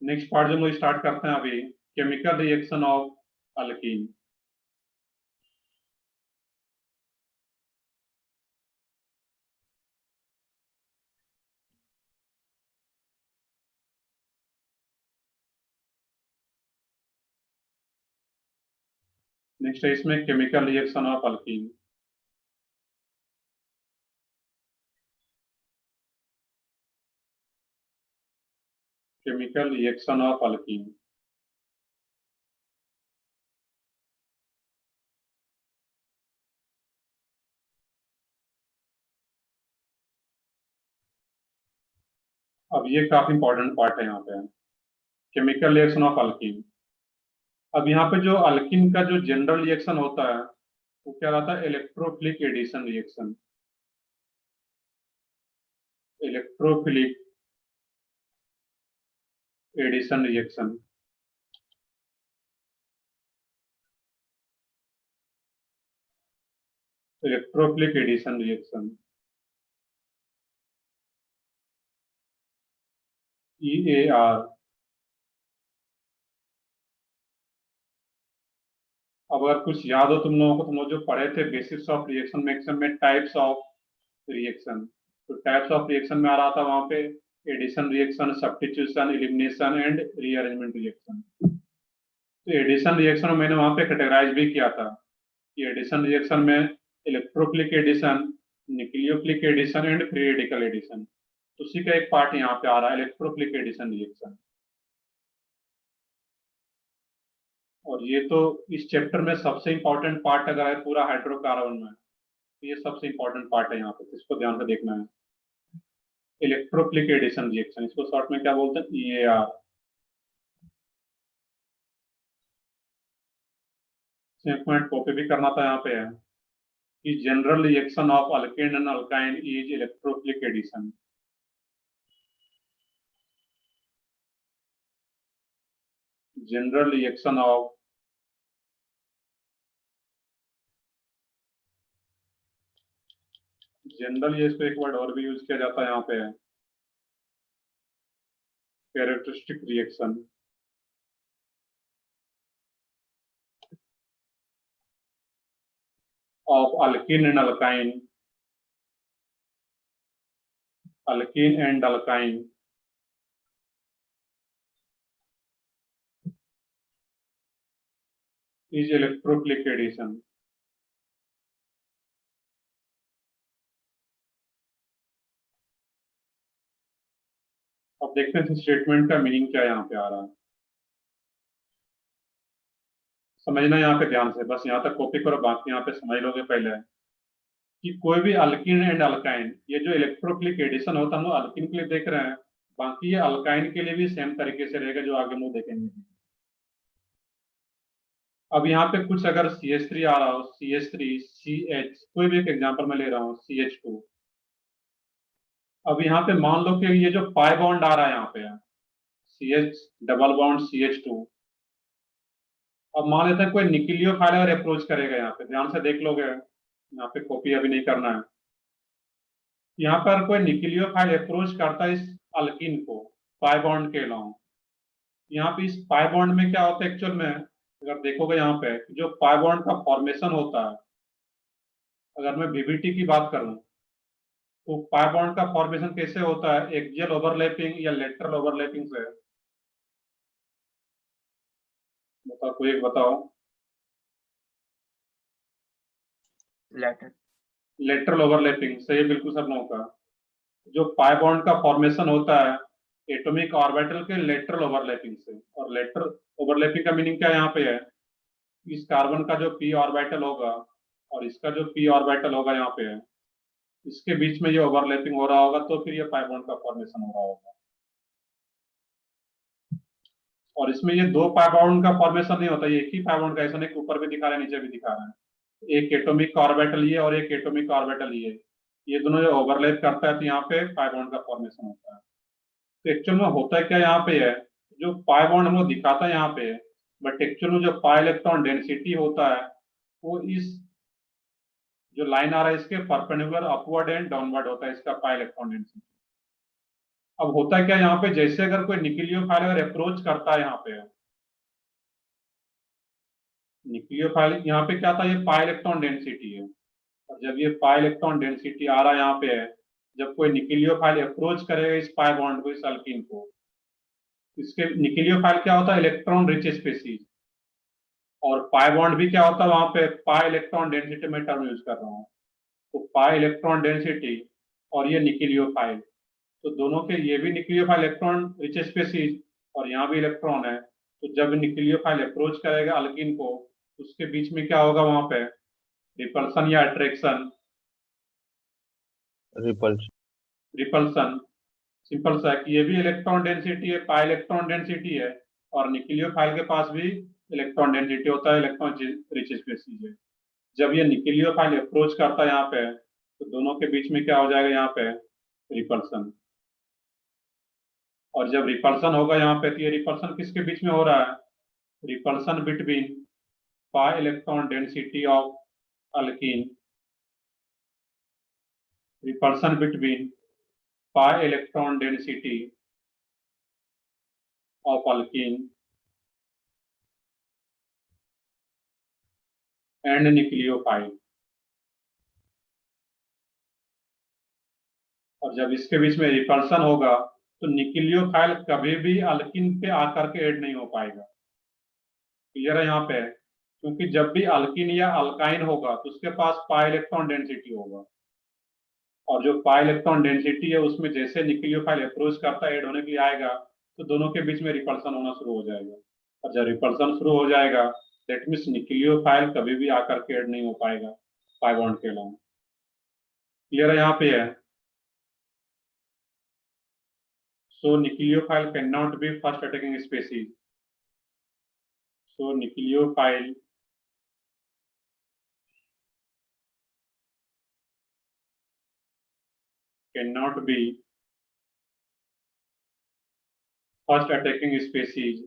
नेक्स्ट पार्ट जो हम लोग स्टार्ट करते हैं अभी, chemical reaction of alkene. Next है इसमें chemical reaction of alkyne. Chemical reaction of alkyne. अब ये काफी इंपॉर्टेंट पार्ट है यहाँ पे, केमिकल रिएक्शन ऑफ अल्कीन। अब यहाँ पे जो अल्कीन का जो जनरल रिएक्शन होता है वो क्या रहता है, electrophilic addition reaction. Electrophilic addition reaction. Electrophilic addition reaction, EAR। अब अगर कुछ याद हो तुम लोगों को, तुम लोग जो पढ़े थे बेसिक्स ऑफ रिएक्शन में टाइप्स ऑफ रिएक्शन, तो टाइप्स ऑफ रिएक्शन में आ रहा था वहां पे addition reaction, substitution, elimination and rearrangement reaction. तो एडिशन रिएक्शन मैंने वहां पे कैटेगराइज भी किया था कि एडिशन रिएक्शन में electrophilic addition, nucleophilic addition and free radical addition. तो उसी का एक पार्ट यहाँ पे आ रहा है इलेक्ट्रोफिलिक एडिशन रिएक्शन। और ये तो इस चैप्टर में सबसे इंपॉर्टेंट पार्ट अगर है पूरा हाइड्रोकार्बन में, तो ये सबसे इंपॉर्टेंट पार्ट है यहाँ पे, तो इसको ध्यान से देखना है। इलेक्ट्रोफिलिक एडिशन रिएक्शन, इसको शॉर्ट में क्या बोलते हैं, EAR। एक पॉइंट कॉपी भी करना था यहाँ पे है कि general reaction of alkane and alkyne is electrophilic addition. General reaction of general, ये इसको एक वर्ड और भी यूज किया जाता है यहाँ पे, characteristic reaction of alkene and alkyne, alkene and alkyne is electrophilic addition. अब देखते हैं स्टेटमेंट का मीनिंग क्या यहाँ पे आ रहा है, समझना यहाँ पे ध्यान से, बस यहाँ तक कॉपी करो, बाकी यहाँ पे समझ लोगे पहले कि कोई भी अल्कीन एंड अल्काइन, ये जो इलेक्ट्रोफिलिक एडिशन होता है हम लोग अल्कीन के लिए देख रहे हैं, बाकी ये अल्काइन के लिए भी सेम तरीके से रहेगा जो आगे हम लोग देखेंगे। अब यहाँ पे कुछ अगर CH3 आ रहा हो, CH3 CH, कोई भी एक एग्जांपल में ले रहा हूँ, CH2। अब यहाँ पे मान लो कि ये जो पाई बॉन्ड आ रहा है यहाँ पे CH डबल बॉन्ड CH2। अब मान लेते हैं कोई न्यूक्लियोफाइल अगर अप्रोच करेगा, यहाँ पे ध्यान से देख लोगे, यहाँ पे कॉपी अभी नहीं करना है। यहाँ पर कोई न्यूक्लियोफाइल अप्रोच करता है इस अल्कीन को पाई बॉन्ड के अलावा, यहाँ पे इस पाई बॉन्ड में क्या होता है एक्चुअल में, अगर देखोगे यहाँ पे जो पाई बॉन्ड का फॉर्मेशन होता है, अगर मैं VBT की बात करूं तो पाई बॉन्ड का फॉर्मेशन कैसे होता है, एक्सियल ओवरलैपिंग या लेटरल ओवरलैपिंग से, बताओ कोई एक बताओ।
लेटर
लेटरल ओवरलैपिंग सही, बिल्कुल सब लोगों का। जो पाई बॉन्ड का फॉर्मेशन होता है एटॉमिक ऑर्बिटल के लेटरल ओवरलैपिंग से, और लेटरल ओवरलैपिंग का मीनिंग क्या यहाँ पे है, इस कार्बन का जो p ऑर्बिटल होगा और इसका जो p ऑर्बिटल होगा यहाँ पे है, इसके बीच में ये ओवरलैपिंग हो रहा होगा, तो फिर ये पाई बॉन्ड का फॉर्मेशन हो रहा होगा। और इसमें ये दो पाई बॉन्ड का फॉर्मेशन नहीं होता, ये एक ही पाई बॉन्ड का, ऐसा नहीं ऊपर भी दिखा रहा है नीचे भी दिखा रहा है, एक एटॉमिक ऑर्बिटल ये और एक एटॉमिक ऑर्बिटल ये दोनों जो ओवरलैप करता है तो यहाँ पे पाई बॉन्ड का फॉर्मेशन होता है। तो एक्चुअल में होता क्या यहाँ पे है, जो पाई बॉन्ड हम लोग दिखाता है यहाँ पे, बट एक्चुअल में जो पाई इलेक्ट्रॉन डेंसिटी होता है वो इस जो लाइन आ रहा है इसके परपेंडिकुलर अपवर्ड एंड डाउनवर्ड होता है इसका पाई इलेक्ट्रॉन डेंसिटी। अब होता क्या यहाँ पे, जैसे अगर कोई न्यूक्लियोफाइल अगर अप्रोच करता है यहाँ पे, न्यूक्लियोफाइल यहाँ पे क्या था, ये पाई इलेक्ट्रॉन डेंसिटी है, और जब ये पाई इलेक्ट्रॉन डेंसिटी आ रहा है यहाँ पे है, जब कोई न्यूक्लियोफाइल अप्रोच करेगा इस पाई बॉन्ड को, इस अल्कीन को, इसके न्यूक्लियोफाइल क्या होता है, इलेक्ट्रॉन रिच स्पीसीज, और पाई बॉन्ड भी क्या होता है, वहां पे पाई इलेक्ट्रॉन डेंसिटी में टर्म यूज कर रहा हूँ, तो पाई इलेक्ट्रॉन डेंसिटी और ये न्यूक्लियोफाइल, तो दोनों के, ये भी न्यूक्लियोफाइल इलेक्ट्रॉन रिच स्पीसीज और यहाँ भी इलेक्ट्रॉन है, तो जब न्यूक्लियोफाइल अप्रोच करेगा अल्कीन को, उसके बीच में क्या होगा, वहां पे रिपल्सन या अट्रैक्शन,
रिपल्शन।
रिपल्सन, सिंपल सा है कि ये भी इलेक्ट्रॉन डेंसिटी है, पाई इलेक्ट्रॉन डेंसिटी है, और न्यूक्लियोफाइल के पास भी इलेक्ट्रॉन डेंसिटी होता है, इलेक्ट्रॉन रिच स्पीसीज है। जब ये न्यूक्लियोफाइल अप्रोच करता है यहाँ पे, तो दोनों के बीच में क्या हो जाएगा, यहाँ पे रिपल्सन। और जब रिपल्सन होगा यहाँ पे, तो ये रिपल्सन किसके बीच में हो रहा है, repulsion between pi electron density of alkyne, repulsion between pi electron density of alkene and nucleophile. और जब इसके बीच में रिपल्सन होगा, तो न्यूक्लियोफाइल कभी भी अल्कीन पे आकर के ऐड नहीं हो पाएगा। क्लियर है यहाँ पे, क्योंकि जब भी अल्कीन या अल्काइन होगा तो उसके पास पाई इलेक्ट्रॉन डेंसिटी होगा, और जो पाई इलेक्ट्रॉन डेंसिटी है उसमें जैसे न्यूक्लियोफाइल अप्रोच करता है, ऐड होने के लिए आएगा, तो दोनों के बीच में रिपल्सन होना शुरू हो जाएगा। और जब रिपल्सन शुरू हो जाएगा, दैट मीन्स न्यूक्लियोफाइल कभी भी आकर के ऐड नहीं हो पाएगा पाई बॉन्ड के अलावा। क्लियर है यहाँ पे है। So nucleophile cannot be first attacking species. So nucleophile cannot be first attacking species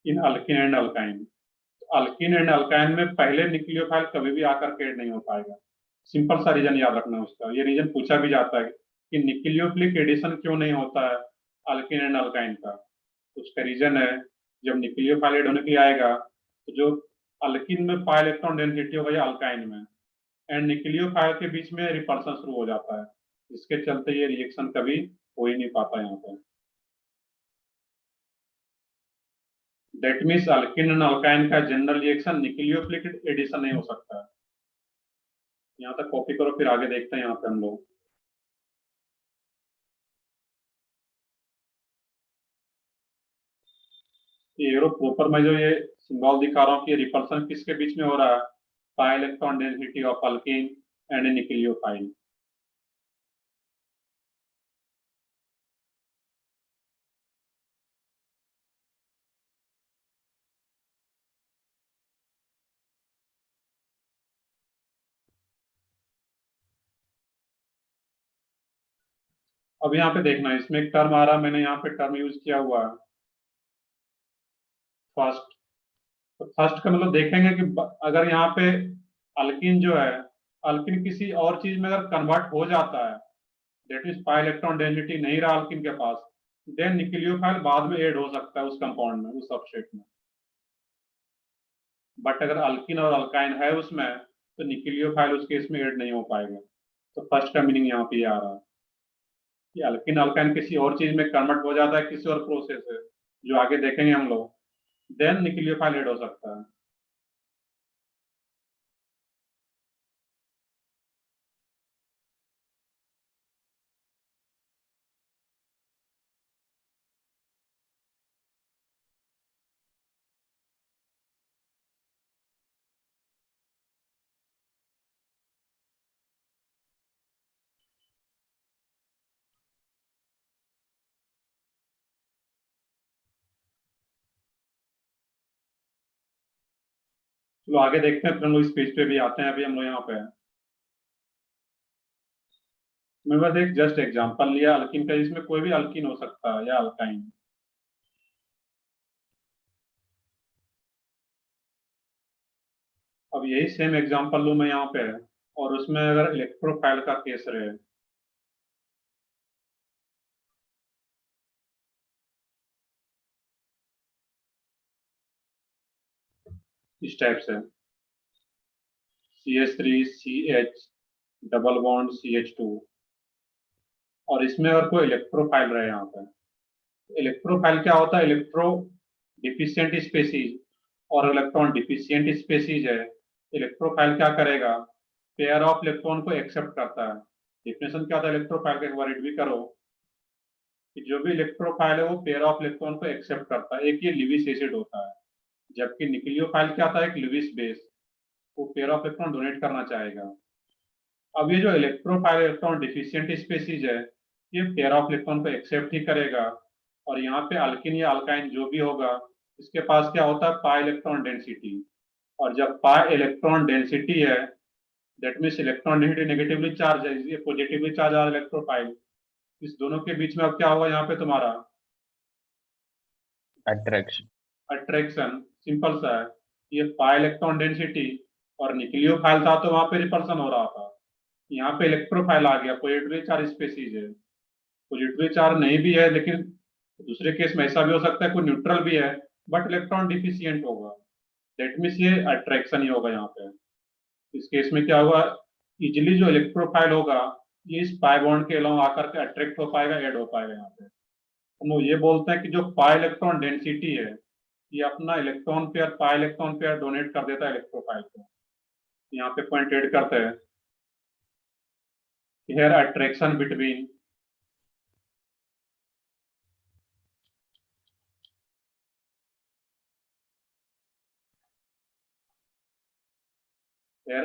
in alkene and alkyne. Alkyne and alkyne में पहले न्यूक्लियोफाइल कभी भी आकर के ऐड नहीं हो पाएगा। सिंपल सा रीजन याद रखना उसका, ये रीजन पूछा भी जाता है कि न्यूक्लियोफिलिक एडिशन क्यों नहीं होता है अल्कीन एंड अल्काइन का। उसका रीजन है, जब न्यूक्लियोफाइल ऐड होने के लिए आएगा, तो जो अल्कीन में पाई इलेक्ट्रॉन डेंसिटी होगा या अल्काइन में, एंड न्यूक्लियोफाइल के बीच में रिपल्सन शुरू हो जाता है, जिसके चलते ये रिएक्शन कभी हो ही नहीं पाता यहाँ पर। That means alkyne and alkyne का जनरल रिएक्शन न्यूक्लियोफिलिक एडिशन नहीं हो सकता है। यहाँ तक कॉपी करो, फिर आगे देखते हैं यहाँ पे हम लोग। ये एरो प्रॉपर में जो ये सिंबल दिखा रहा हूँ कि रिपल्सन किसके बीच में हो रहा है, pi electron density of alkene and nucleophile. अब यहाँ पे देखना है, इसमें एक टर्म आ रहा है, मैंने यहाँ पे टर्म यूज किया हुआ है फर्स्ट। तो फर्स्ट का मतलब देखेंगे कि अगर यहाँ पे अल्कीन जो है, अल्कीन किसी और चीज में अगर कन्वर्ट हो जाता है, that means pi electron density नहीं रहा अल्कीन के पास, देन न्यूक्लियोफाइल बाद में ऐड हो सकता है उस कंपाउंड में, उस सबस्ट्रेट में। बट अगर अल्कीन और अल्काइन है उसमें, तो न्यूक्लियोफाइल उस केस में ऐड नहीं हो पाएगा। तो फर्स्ट का मीनिंग यहाँ पे आ रहा है कि अल्कीन अल्काइन किसी और चीज में कन्वर्ट हो जाता है, किसी और प्रोसेस है जो आगे देखेंगे हम लोग, देन न्यूक्लियोफाइल ऐड हो सकता है। चलो आगे देखते हैं, फिर हम लोग इस पेज पे भी आते हैं। अभी हम लोग यहाँ पे हैं, मैं बस एक जस्ट एग्जांपल लिया अल्कीन का, इसमें कोई भी अल्कीन हो सकता है या अल्काइन। अब यही सेम एग्जांपल लूं मैं यहाँ पे, और उसमें अगर इलेक्ट्रोफाइल का केस रहे, इस टाइप से CH3 CH double bond CH2, और इसमें अगर कोई इलेक्ट्रोफाइल रहे यहाँ पे, इलेक्ट्रोफाइल क्या होता है, इलेक्ट्रो डिफिशियंट स्पेसीज और इलेक्ट्रॉन डिफिशियंट स्पेसीज है। इलेक्ट्रोफाइल क्या करेगा, पेयर ऑफ इलेक्ट्रॉन को एक्सेप्ट करता है। डिफिनेशन क्या था इलेक्ट्रोफाइल का, एक बार रीड भी करो कि जो भी इलेक्ट्रोफाइल है वो पेयर ऑफ इलेक्ट्रॉन को एक्सेप्ट करता है। एक ये लिविस एसिड होता है, जबकि न्यूक्लियोफाइल क्या था, एक लिविस बेस, वो पेयर ऑफ इलेक्ट्रॉन डोनेट करना चाहेगा। अब ये जो इलेक्ट्रोफाइल इलेक्ट्रॉन डिफिशियंट स्पेसीज है, ये पेयर ऑफ इलेक्ट्रॉन को एक्सेप्ट ही करेगा। और यहाँ पे अल्किन या अल्काइन जो भी होगा, इसके पास क्या होता है, पाई इलेक्ट्रॉन डेंसिटी। और जब पाई इलेक्ट्रॉन डेंसिटी है, that means electron density negatively charge है, ये पॉजिटिवली चार्ज आ इलेक्ट्रोफाइल। इस दोनों के बीच में अब क्या होगा यहाँ पे तुम्हारा
अट्रैक्शन।
अट्रैक्शन। सिंपल सा है, ये पाई इलेक्ट्रॉन डेंसिटी और न्यूक्लियोफाइल था तो वहां पे रिपल्सन हो रहा था। यहाँ पे इलेक्ट्रोफाइल आ गया, पॉजिटिवली चार्ज स्पेसीज है। पॉजिटिवली चार्ज नहीं भी है, लेकिन दूसरे केस में ऐसा भी हो सकता है कोई न्यूट्रल भी है बट इलेक्ट्रॉन डिफिशियंट होगा, दैट मीन्स ये अट्रैक्शन ही होगा यहाँ पे। इस केस में क्या होगा, इजिली जो इलेक्ट्रोफाइल होगा ये इस पाई बॉन्ड के अलावा आकर के अट्रैक्ट हो पाएगा, ऐड हो पाएगा यहाँ पे। हम लोग ये बोलते हैं कि जो पाई इलेक्ट्रॉन डेंसिटी है, ये अपना electron pair, pi electron pair donate कर देता है इलेक्ट्रोफाइल को। यहाँ पे पॉइंट ऐड करते हैं, here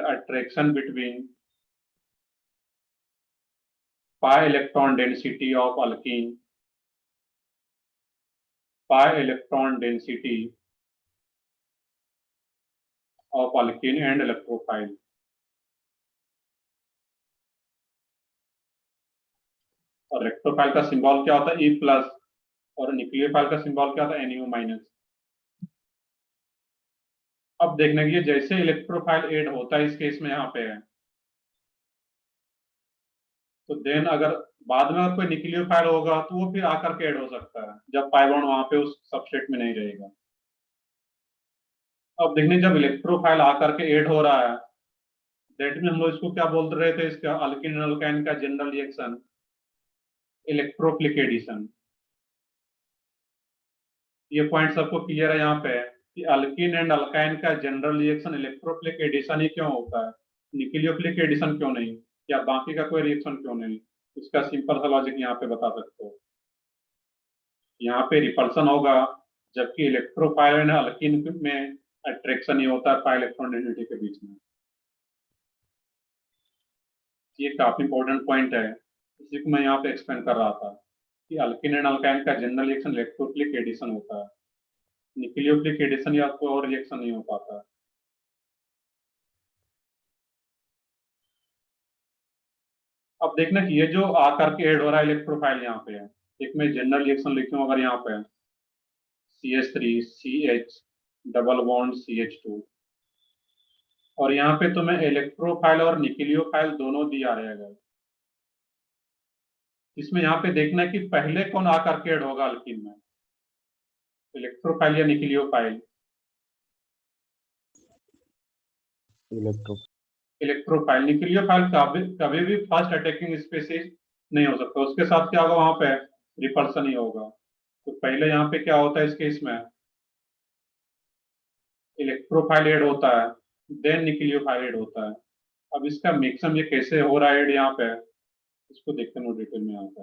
attraction between pi electron density of alkene, pi electron density of alkene and electrophile। और इलेक्ट्रोफाइल का सिंबल क्या होता है, E प्लस, और न्यूक्लियोफाइल का सिंबल क्या होता है, NU माइनस। अब देखने के लिए जैसे इलेक्ट्रोफाइल ऐड होता है इस केस में यहाँ पे है, तो देन अगर बाद में कोई न्यूक्लियोफाइल होगा तो वो फिर आकर के ऐड हो सकता है जब पाई बॉन्ड वहां पे उस सबस्ट्रेट में नहीं रहेगा। अब देखने जब इलेक्ट्रोफाइल आकर के ऐड हो रहा है, दैट में हम लोग इसको क्या बोल रहे थे, इसका अल्किन अल्काइन का जनरल रिएक्शन इलेक्ट्रोफिलिक एडिशन। ये पॉइंट सबको क्लियर है यहाँ पे कि अल्किन एंड अल्काइन का जनरल रिएक्शन इलेक्ट्रोफिलिक एडिशन ही क्यों होता है, न्यूक्लियोफिलिक एडिशन क्यों नहीं, या बाकी का कोई रिएक्शन क्यों नहीं। इसका सिंपल सा लॉजिक यहाँ पे बता सकते हो। यहाँ पे रिपल्सन होगा, जबकि इलेक्ट्रोफाइल एंड अल्किन में अट्रैक्शन ही होता है पाई इलेक्ट्रॉन डेंसिटी के बीच में। ये काफी इंपॉर्टेंट पॉइंट है, इसी को मैं यहाँ पे एक्सप्लेन कर रहा था कि अल्किन एंड अल्काइन का जनरल रिएक्शन इलेक्ट्रोफिलिक एडिशन होता है, न्यूक्लियोफिलिक एडिशन या कोई और रिएक्शन नहीं हो पाता। अब देखना कि ये जो आकर के ऐड हो रहा है इलेक्ट्रोफाइल यहाँ पे है, एक मैं जनरल रिएक्शन लिखूं अगर यहाँ पे CH3 CH double bond CH2, और यहाँ पे तो मैं इलेक्ट्रोफाइल और न्यूक्लियोफाइल दोनों दिया रहेगा। इसमें यहाँ पे देखना है कि पहले कौन आकर के ऐड होगा अल्किन में, इलेक्ट्रोफाइल या न्यूक्लियोफाइल। इलेक्ट्रोफाइल। न्यूक्लियोफाइल कभी भी फर्स्ट अटैकिंग स्पीशीज नहीं हो सकता, उसके साथ क्या होगा वहां पे रिपल्सन ही होगा। तो पहले यहाँ पे क्या होता है इस केस में, इलेक्ट्रोफाइल ऐड होता है, देन न्यूक्लियोफाइल ऐड होता है। अब इसका मैक्सिमम ये कैसे हो रहा है ऐड यहाँ पे, इसको देखते हैं डिटेल में यहाँ पे।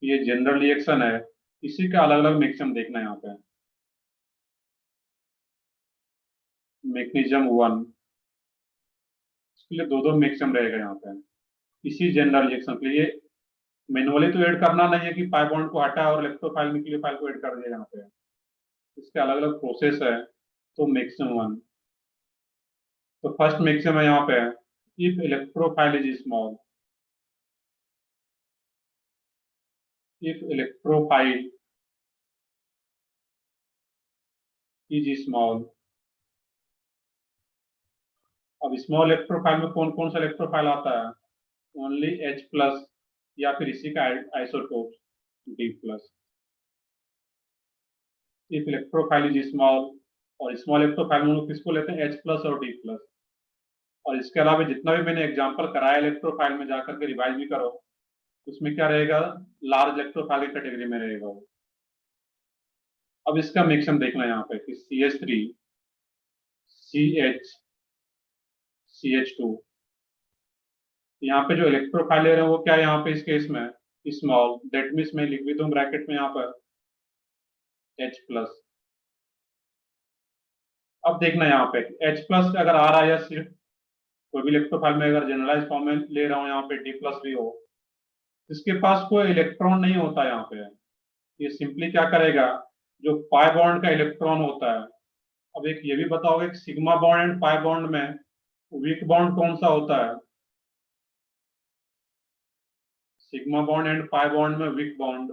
ये जनरल रिएक्शन है, इसी का अलग अलग मैक्सिमम देखना है यहाँ पे। मैग्नीशियम 1, इसके लिए दो मैक्सिमम रहेगा यहाँ पे। इसी जनरल रिएक्शन के लिए मैनुअली तो ऐड करना नहीं है कि पाई बॉन्ड को हटा और इलेक्ट्रोफाइल न्यूक्लियोफाइल को ऐड कर दिया यहाँ पे, इसके अलग अलग प्रोसेस है। तो मैक्सिमम 1, तो फर्स्ट मैक्सिमम है यहाँ पे, if electrophile is small, if electrophile is small. अब स्मॉल इलेक्ट्रोफाइल में कौन कौन सा इलेक्ट्रोफाइल आता है, ओनली H प्लस या फिर इसी का isotope D plus. If electrophile is small, और स्मॉल इलेक्ट्रोफाइल में हम लोग किसको लेते हैं, H प्लस और D प्लस। और इसके अलावा जितना भी मैंने एग्जांपल कराया इलेक्ट्रोफाइल में जाकर के रिवाइज भी करो, उसमें क्या रहेगा, लार्ज इलेक्ट्रोफाइल की कैटेगरी में रहेगा वो। अब इसका मिक्सन देखना यहाँ पे कि CH3 CH CH2, यहाँ पे जो इलेक्ट्रोफाइल है वो क्या है यहाँ पे इस केस में स्मॉल, दैट मीन्स मैं लिख भी दूं ब्रैकेट में यहाँ पर H+। अब देखना यहाँ पे H+ अगर आ रहा है या सिर्फ कोई भी इलेक्ट्रोफाइल में अगर जनरलाइज फॉर्म में ले रहा हूँ यहाँ पे D+ भी हो, इसके पास कोई इलेक्ट्रॉन नहीं होता यहाँ पे, ये सिंपली क्या करेगा, जो पाई बॉन्ड का इलेक्ट्रॉन होता है। अब एक ये भी बताओगे कि sigma bond and pi bond में वीक बॉन्ड कौन सा होता है, sigma bond and pi bond में वीक बॉन्ड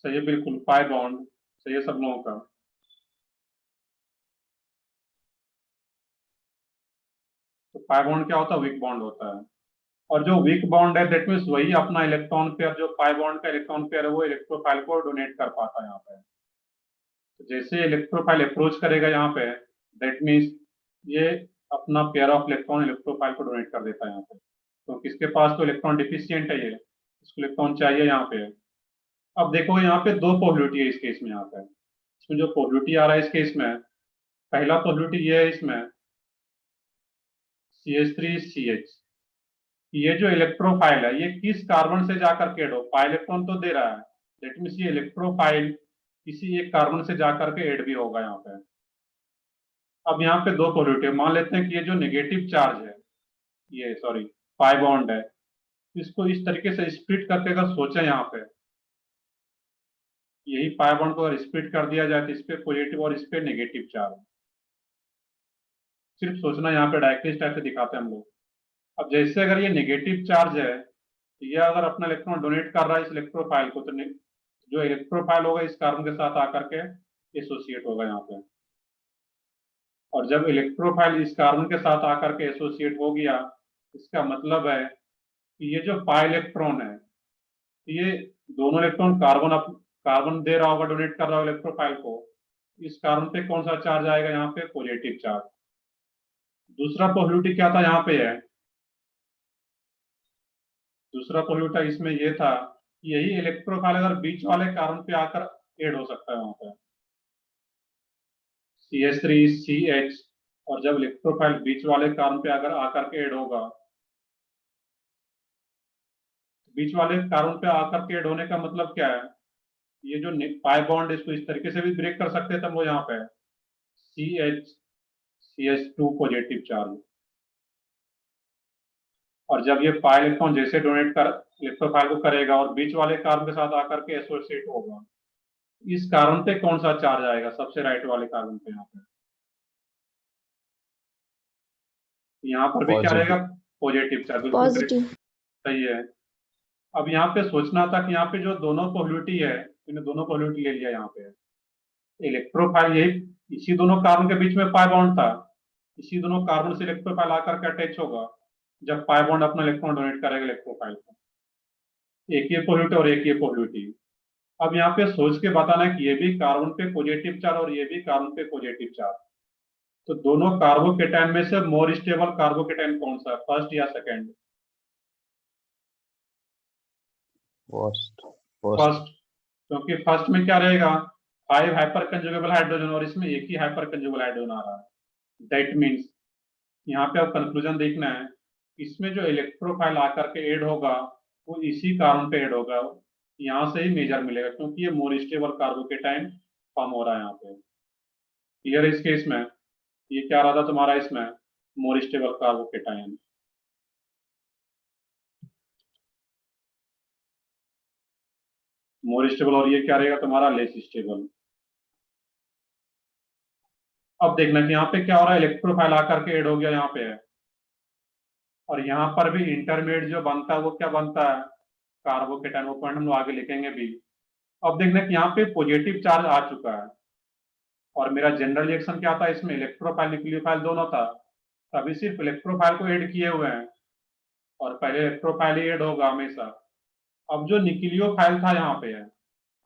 सही है, बिल्कुल पाई बॉन्ड सही है सब लोगों का। तो पाई बॉन्ड क्या होता है, वीक बॉन्ड होता है। और जो वीक बॉन्ड है दैट मीन्स वही अपना इलेक्ट्रॉन पेयर, जो पाई बॉन्ड का इलेक्ट्रॉन पेयर है वो इलेक्ट्रोफाइल को डोनेट कर पाता है यहाँ पे। तो जैसे इलेक्ट्रोफाइल अप्रोच करेगा यहाँ पे, दैट मीन्स ये अपना पेयर ऑफ इलेक्ट्रॉन इलेक्ट्रोफाइल को डोनेट कर देता है यहाँ पे। तो किसके पास तो इलेक्ट्रॉन डिफिशियंट है, ये इसको इलेक्ट्रॉन चाहिए यहाँ पे। अब देखो यहाँ पे दो पॉलिटी है इस केस में, यहाँ पे इसमें जो पॉलिटी आ रहा है इस केस में, पहला पॉलिटी ये है इसमें CH3CH, ये जो इलेक्ट्रोफाइल है ये किस कार्बन से जाकर के ऐड हो, पाई इलेक्ट्रॉन तो दे रहा है, दैट मीन्स ये इलेक्ट्रोफाइल किसी एक कार्बन से जाकर के ऐड भी होगा यहाँ पे। अब यहाँ पे दो पॉलिटी, मान लेते हैं कि ये जो नेगेटिव चार्ज है, ये सॉरी पाई बॉन्ड है, इसको इस तरीके से स्प्लिट करके अगर सोचे यहाँ पे, यही पाई बॉन्ड को अगर स्प्लिट कर दिया जाए तो इस पे पॉजिटिव और इस पे नेगेटिव चार्ज, सिर्फ सोचना यहाँ पे डायरेक्टली इस टाइप से दिखाते हैं हम लोग। अब जैसे अगर ये नेगेटिव चार्ज है, ये अगर अपना इलेक्ट्रॉन डोनेट कर रहा है इस इलेक्ट्रोफाइल को, तो जो इलेक्ट्रोफाइल होगा इस कार्बन के साथ आकर के एसोसिएट होगा यहाँ पे। और जब इलेक्ट्रोफाइल इस कार्बन के साथ आकर के एसोसिएट हो गया, इसका मतलब है कि ये जो पाई इलेक्ट्रॉन है, ये दोनों इलेक्ट्रॉन कार्बन दे रहा होगा, डोनेट कर रहा होगा इलेक्ट्रोफाइल को, इस कार्बन पे कौन सा चार्ज आएगा यहाँ पे, पॉजिटिव चार्ज। दूसरा पॉलिटी क्या था यहाँ पे है, दूसरा पॉल्यूटा इसमें ये था कि यही इलेक्ट्रोफाइल अगर बीच वाले कार्बन पे आकर ऐड हो सकता है वहां पे CH3CH, और जब इलेक्ट्रोफाइल बीच वाले कार्बन पे अगर आकर के ऐड होगा, बीच वाले कार्बन पे आकर के ऐड होने का मतलब क्या है, ये जो पाई बॉन्ड इसको इस तरीके से भी ब्रेक कर सकते थे हम लोग यहाँ पे CH2 पॉजिटिव चार्ज। और जब ये पाई इलेक्ट्रॉन जैसे डोनेट कर इलेक्ट्रोफाइल को करेगा और बीच वाले कार्बन के साथ आकर के एसोसिएट होगा, इस कार्बन पे कौन सा चार्ज आएगा, सबसे राइट वाले कार्बन पे, यहाँ पर भी क्या रहेगा, पॉजिटिव चार्ज, बिल्कुल
पॉजिटिव।
सही है। अब यहाँ पे सोचना था कि यहाँ पे जो दोनों पॉल्यूटी है, मैंने दोनों पॉल्यूटी ले लिया, यहाँ पे इलेक्ट्रोफाइल यही इसी दोनों कार्बन के बीच में पाई बॉन्ड था, इसी दोनों कार्बन से इलेक्ट्रोफाइल आकर के अटैच होगा जब पाई बॉन्ड अपना इलेक्ट्रॉन डोनेट करेगा इलेक्ट्रोफाइल को, एक ये पॉल्यूटी और एक ये पॉल्यूटी। अब यहाँ पे सोच के बताना है कि ये भी कार्बन पे पॉजिटिव चार्ज और ये भी कार्बन पे पॉजिटिव चार्ज, तो दोनों कार्बोकेटाइन में से मोर स्टेबल कार्बोकेटाइन कौन सा है, फर्स्ट या सेकेंड? फर्स्ट, क्योंकि फर्स्ट में क्या रहेगा, 5 हाइपर कंजुगेबल हाइड्रोजन और इसमें एक ही हाइपर कंजुगेबल हाइड्रोजन आ रहा है, दैट मीन्स यहाँ पे अब कंक्लूजन देखना है, इसमें जो इलेक्ट्रोफाइल आकर के ऐड होगा वो इसी कार्बन पे ऐड होगा, यहाँ से ही मेजर मिलेगा क्योंकि ये मोर स्टेबल कार्बोकेटाइन फॉर्म हो रहा है यहाँ पे। क्लियर है इस केस में, ये क्या रहा था तुम्हारा इसमें, more stable carbocation. More stable, और ये क्या रहेगा तुम्हारा, लेस स्टेबल। अब देखना कि यहाँ पे क्या हो रहा है, इलेक्ट्रोफाइल आकर के ऐड हो गया यहाँ पे है, और यहाँ पर भी इंटरमीडिएट जो बनता है वो क्या बनता है, कार्बोकेटाइन, वो पॉइंट हम लोग आगे लिखेंगे भी। अब देखना कि यहाँ पे पॉजिटिव चार्ज आ चुका है और मेरा जनरल रिएक्शन क्या था, इसमें इलेक्ट्रोफाइल न्यूक्लियोफाइल दोनों था, अभी सिर्फ इलेक्ट्रोफाइल को ऐड किए हुए हैं और पहले इलेक्ट्रोफाइल ही ऐड होगा हमेशा। अब जो न्यूक्लियोफाइल था यहाँ पे है,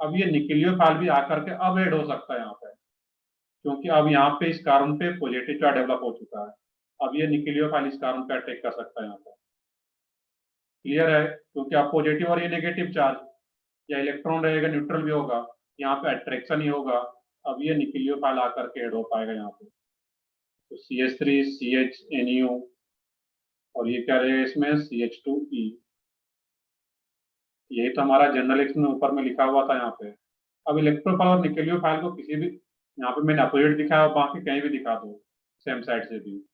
अब ये न्यूक्लियोफाइल भी आकर के अब ऐड हो सकता है यहाँ पे, क्योंकि अब यहाँ पे इस कार्बन पे पॉजिटिव चार्ज डेवलप हो चुका है। अब ये न्यूक्लियोफाइल इस कार्बन पे अटैक कर सकता है यहाँ पे। क्लियर है? क्योंकि अब पॉजिटिव और ये नेगेटिव चार्ज, या इलेक्ट्रॉन रहेगा न्यूट्रल भी होगा, यहाँ पे अट्रैक्शन ही होगा। अब ये न्यूक्लियोफाइल आकर के ऐड हो पाएगा यहाँ पे। तो CH3 CHNU, और ये क्या रहेगा इसमें CH2E। यही तो हमारा जनरल में ऊपर में लिखा हुआ था यहाँ पे। अब इलेक्ट्रोफाइल और न्यूक्लियोफाइल को किसी भी, यहाँ पे मैंने अपोजिट दिखाया, बाकी कहीं भी दिखा दो सेम साइड से भी।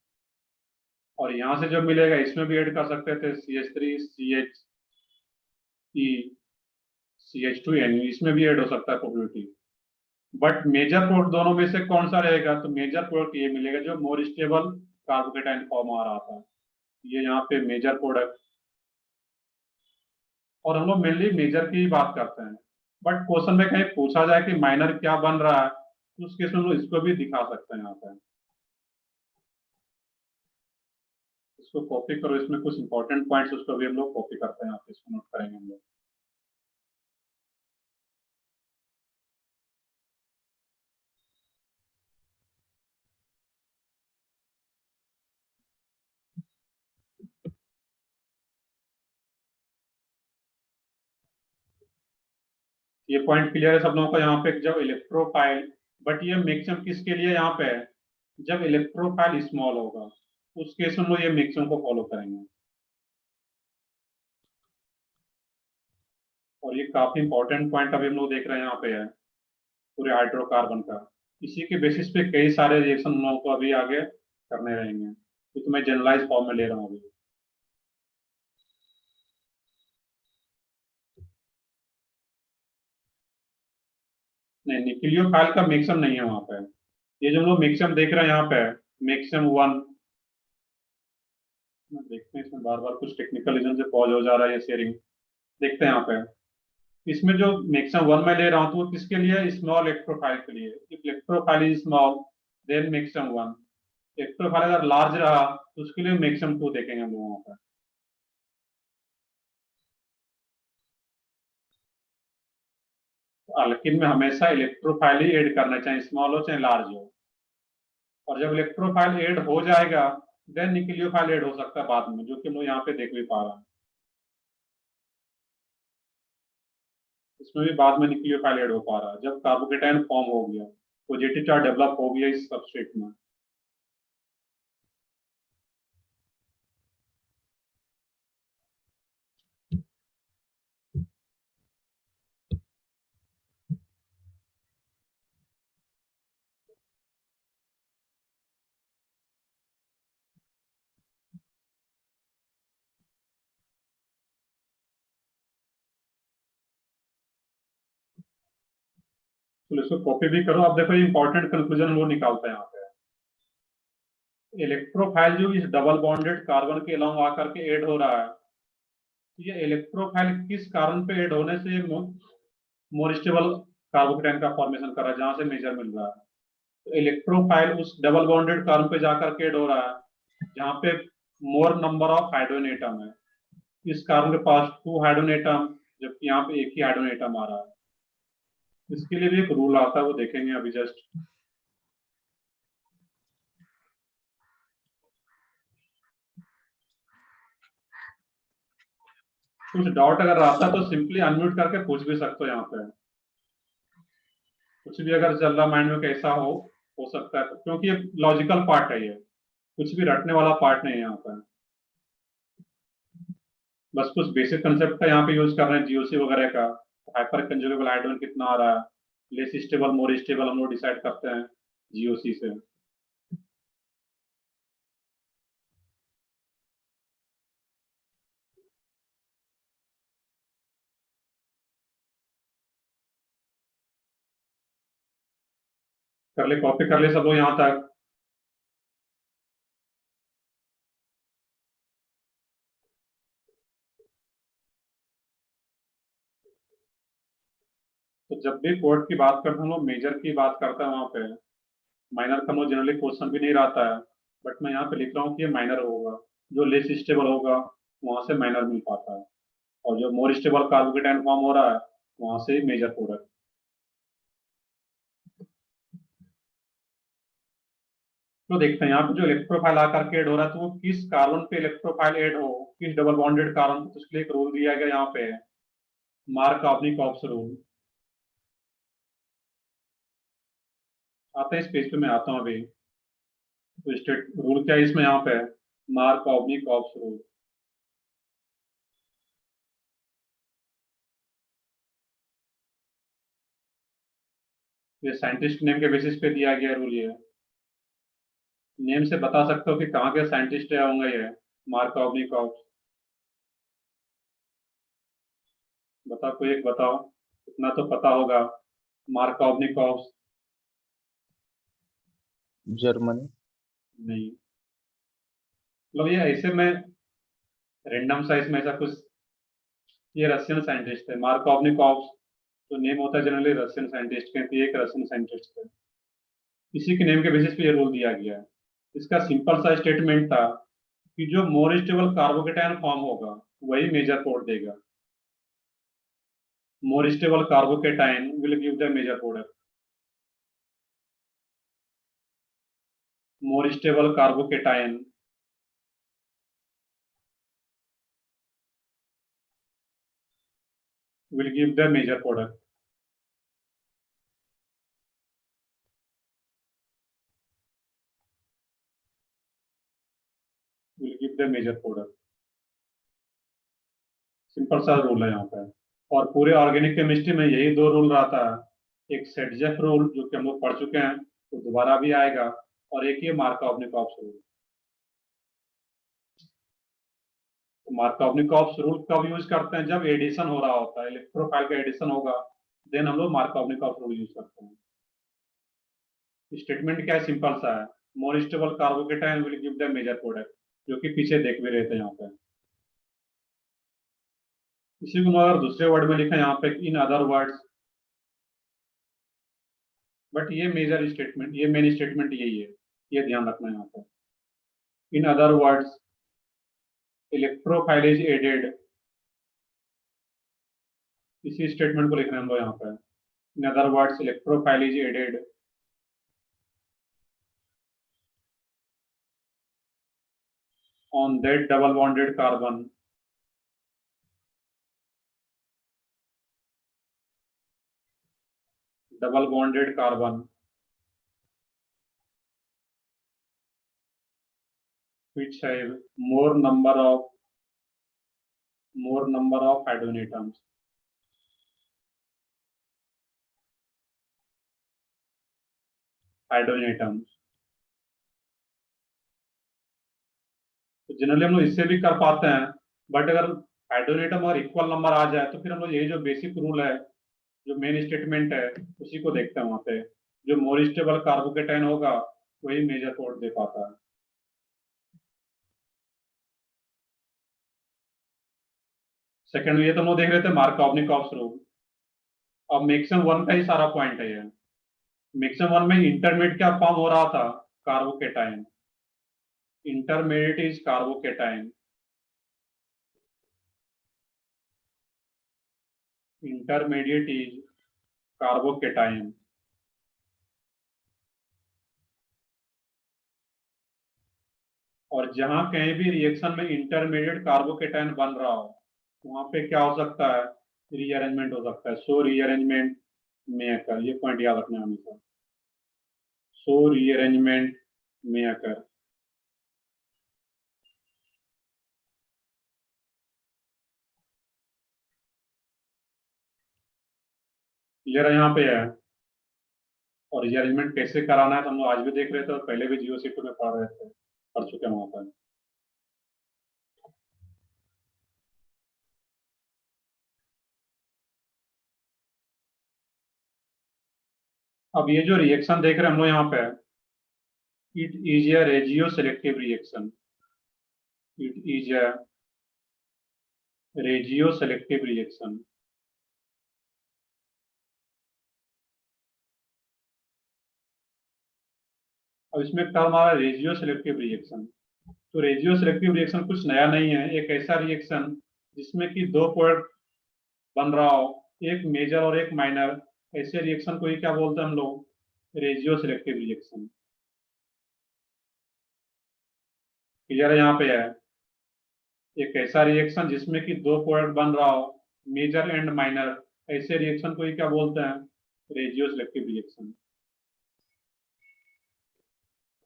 और यहाँ से जो मिलेगा इसमें भी ऐड कर सकते थे CH3 CHE CH2NU, इसमें भी ऐड हो सकता है प्रोबेबिलिटी। बट मेजर प्रोडक्ट दोनों में से कौन सा रहेगा? तो मेजर प्रोडक्ट ये मिलेगा जो मोर स्टेबल कार्बोकेटाइन फॉर्म आ रहा था, ये यहाँ पे मेजर प्रोडक्ट। और हम लोग मेनली मेजर की ही बात करते हैं, बट क्वेश्चन में कहीं पूछा जाए कि माइनर क्या बन रहा है, तो उस केस में हम लोग इसको भी दिखा सकते हैं यहाँ पे। इसको कॉपी करो, इसमें कुछ इंपॉर्टेंट पॉइंट्स उसको भी हम लोग कॉपी करते हैं यहाँ पे, इसको नोट करेंगे हम लोग। ये पॉइंट क्लियर है सब लोगों का यहाँ पे? जब इलेक्ट्रोफाइल, बट ये मैक्सिमम किसके लिए यहाँ पे है? जब इलेक्ट्रोफाइल स्मॉल होगा उस केस में हम लोग ये मैक्सिमम को फॉलो करेंगे। और ये काफी इंपॉर्टेंट पॉइंट अभी हम लोग देख रहे हैं यहाँ पे है, पूरे हाइड्रोकार्बन का। इसी के बेसिस पे कई सारे रिएक्शन हम लोगों को अभी आगे करने रहेंगे, तो मैं जनरलाइज फॉर्म में ले रहा हूँ अभी। नहीं, न्यूक्लियोफाइल का मैक्सिमम नहीं है वहां पे। ये जो हम लोग मैक्सिमम देख रहे हैं यहाँ पे, मैक्सिमम 1, देखते हैं इसमें बार बार कुछ टेक्निकल रीजन से पॉज हो जा रहा है ये शेयरिंग। देखते हैं यहाँ पे, इसमें जो मैक्सिमम 1 में ले रहा हूँ तो वो किसके लिए? स्मॉल इलेक्ट्रोफाइल के लिए। If electrophile is small then maximum 1। Electrophile अगर लार्ज रहा तो उसके लिए मैक्सिमम 2 देखेंगे हम लोग वहां पर। अल्किन में हमेशा इलेक्ट्रोफाइल ही ऐड करना चाहिए, स्मॉल हो चाहे लार्ज हो। और जब इलेक्ट्रोफाइल ऐड हो जाएगा देन न्यूक्लियोफाइल ऐड हो सकता है बाद में, जो कि हम लोग यहाँ पे देख भी पा रहे हैं। इसमें भी बाद में न्यूक्लियोफाइल ऐड हो पा रहा है जब कार्बोकेटाइन फॉर्म हो गया, पॉजिटिव चार्ज डेवलप हो गया इस सबस्ट्रेट में। तो इसको कॉपी भी करो। अब देखो इंपॉर्टेंट कंक्लूजन वो निकालते हैं यहाँ पे। इलेक्ट्रोफाइल जो इस डबल बॉन्डेड कार्बन के अलावा आकर के ऐड हो रहा है, ये इलेक्ट्रोफाइल किस कारण पे ऐड होने से मोर स्टेबल कार्बोकेटाइन का फॉर्मेशन कर रहा है, जहां से मेजर मिल रहा है। तो इलेक्ट्रोफाइल उस डबल बॉन्डेड कार्बन पे जाकर के ऐड हो रहा है जहां पे मोर नंबर ऑफ हाइड्रोजन एटम है। इस कार्बन के पास 2 हाइड्रोजन एटम, जबकि यहाँ पे एक ही हाइड्रोजन एटम आ रहा है। इसके लिए भी एक रूल आता है, वो देखेंगे अभी जस्ट। कुछ डाउट अगर आता है तो सिंपली अनम्यूट करके पूछ भी सकते हो यहाँ पे। कुछ भी अगर चल रहा माइंड में कैसा हो सकता है, क्योंकि ये लॉजिकल पार्ट है, ये कुछ भी रटने वाला पार्ट नहीं है यहाँ पर। बस कुछ बेसिक कंसेप्ट का यहाँ पे यूज कर रहे हैं, जीओसी वगैरह का। हाइपर कंजुगेबल हाइड्रोजन कितना आ रहा है, लेस स्टेबल मोर स्टेबल हम लोग डिसाइड करते हैं जीओसी से। कर ले, कॉपी कर ले सब लोग यहाँ तक। तो जब भी कोड की बात करते हैं हम लोग मेजर की बात करते हैं वहां पे। माइनर का हम लोग जनरली क्वेश्चन भी नहीं रहता है, बट मैं यहाँ पे लिख रहा हूँ कि ये माइनर होगा। जो लेस स्टेबल होगा वहां से माइनर मिल पाता है, और जो मोर स्टेबल कार्बोकेटाइन फॉर्म हो रहा है वहां से मेजर प्रोडक्ट। तो देखते हैं यहाँ पे जो इलेक्ट्रोफाइल आकर के ऐड हो रहा है, तो वो किस कार्बन पे इलेक्ट्रोफाइल ऐड हो, किस डबल बॉन्डेड कार्बन पे, तो उसके लिए एक रूल दिया गया यहाँ पे, मार्कोव रूल। आते हैं इस पेज पे, मैं आता हूँ अभी। तो स्टेट रूल क्या है इसमें, यहाँ पे मार्कोव रूल। ये साइंटिस्ट नेम के बेसिस पे दिया गया रूल। ये नेम से बता सकते हो कि कहाँ के साइंटिस्ट होंगे ये, मार्कोव। बताओ, कोई एक बताओ, इतना तो पता होगा। मार्कोव।
जर्मनी।
नहीं, मतलब ये ऐसे में रैंडम साइज में ऐसा कुछ, ये रशियन साइंटिस्ट है मार्कोव। तो नेम होता है जनरली रशियन साइंटिस्ट के, तो ये एक रशियन साइंटिस्ट है। इसी के नेम के बेसिस पे ये रूल दिया गया है। इसका सिंपल सा स्टेटमेंट था कि जो मोर स्टेबल कार्बोकेटायन फॉर्म होगा वही मेजर कोड देगा। More stable carbocation will give the major product. मोर स्टेबल कार्बोकेटायन will give the major product. Will give the major product. Simple सा रूल है यहाँ पे। और पूरे ऑर्गेनिक केमिस्ट्री में यही दो रूल रहता है, एक सेटजेफ रूल जो कि हम लोग पढ़ चुके हैं, तो दोबारा भी आएगा, और एक ये मार्कोव-निकोव्स रूल। तो मार्कोव-निकोव्स रूल कब यूज करते हैं, जब एडिशन हो रहा होता है, इलेक्ट्रोफाइल का एडिशन होगा, देन हम लोग मार्कोव-निकोव्स रूल यूज करते हैं। स्टेटमेंट क्या है, सिंपल सा है, more stable carbocation will give the major product, जो कि पीछे देख भी रहे थे यहाँ पे। इसी को अगर दूसरे वर्ड में लिखा यहाँ पे, इन अदर वर्ड्स, बट ये मेजर स्टेटमेंट, ये मेन स्टेटमेंट यही है, ये ध्यान रखना है यहाँ पे। In other words electrophile is added, इसी स्टेटमेंट को लिखना है हम लोग यहाँ पे। In other words electrophile is added on that double bonded carbon which have more number of hydrogen atoms. तो जनरली हम लोग इससे भी कर पाते हैं, बट अगर हाइड्रोजन एटम और इक्वल नंबर आ जाए तो फिर हम लोग यही जो बेसिक रूल है, जो मेन स्टेटमेंट है, उसी को देखते हैं वहां पे। जो मोर स्टेबल कार्बोकेटायन होगा वही मेजर कोड दे पाता है। सेकंड, ये तो हम लोग देख रहे थे मार्कोव-निकोव्स रूल। अब मैक्सिमम वन का ही सारा पॉइंट है ये। मैक्सिमम वन में इंटरमीडिएट क्या फॉर्म हो रहा था, carbocation. Intermediate is carbocation. Intermediate is carbocation. और जहां कहीं भी रिएक्शन में इंटरमीडिएट कार्बोकेटायन बन रहा हो, वहां पे क्या हो सकता है, रीअरेंजमेंट हो सकता है। सो रीअरेंजमेंट में अकर, ये पॉइंट याद रखना हमेशा। सो रीअरेंजमेंट में अकर। क्लियर है यहाँ पे है। और रीअरेंजमेंट कैसे कराना है तो हम लोग आज भी देख रहे थे, और पहले भी GeoC2 में पढ़ रहे थे, पढ़ चुके हैं वहां पर। अब ये जो रिएक्शन देख रहे हैं हम लोग यहाँ पे, it is a regioselective reaction. It is a regioselective reaction. अब इसमें टर्म आ रहा है रेजियो सेलेक्टिव रिएक्शन। तो रेजियो सेलेक्टिव रिएक्शन कुछ नया नहीं है, एक ऐसा रिएक्शन जिसमें कि दो प्रोडक्ट बन रहा हो, एक मेजर और एक माइनर, ऐसे रिएक्शन को ही क्या बोलते हैं हम लोग, रेजियो सेलेक्टिव रिएक्शन। क्लियर है? यहाँ पे है एक ऐसा रिएक्शन जिसमें कि दो प्रोडक्ट बन रहा हो, मेजर एंड माइनर, ऐसे रिएक्शन को ही क्या बोलते हैं? Regioselective reaction.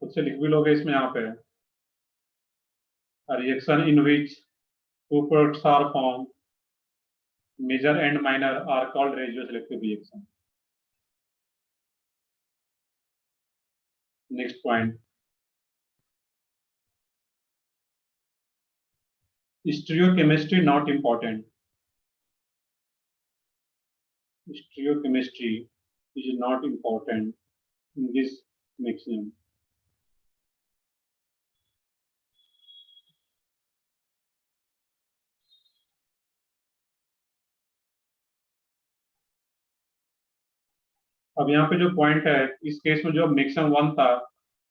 खुद से लिख भी लोगे इसमें, यहाँ पे reaction in which two products are form, major and minor are called regioselective reaction. Next point, stereochemistry not important. Stereochemistry is not important in this mixing. अब यहाँ पे जो पॉइंट है, इस केस में जो मिक्सम वन था,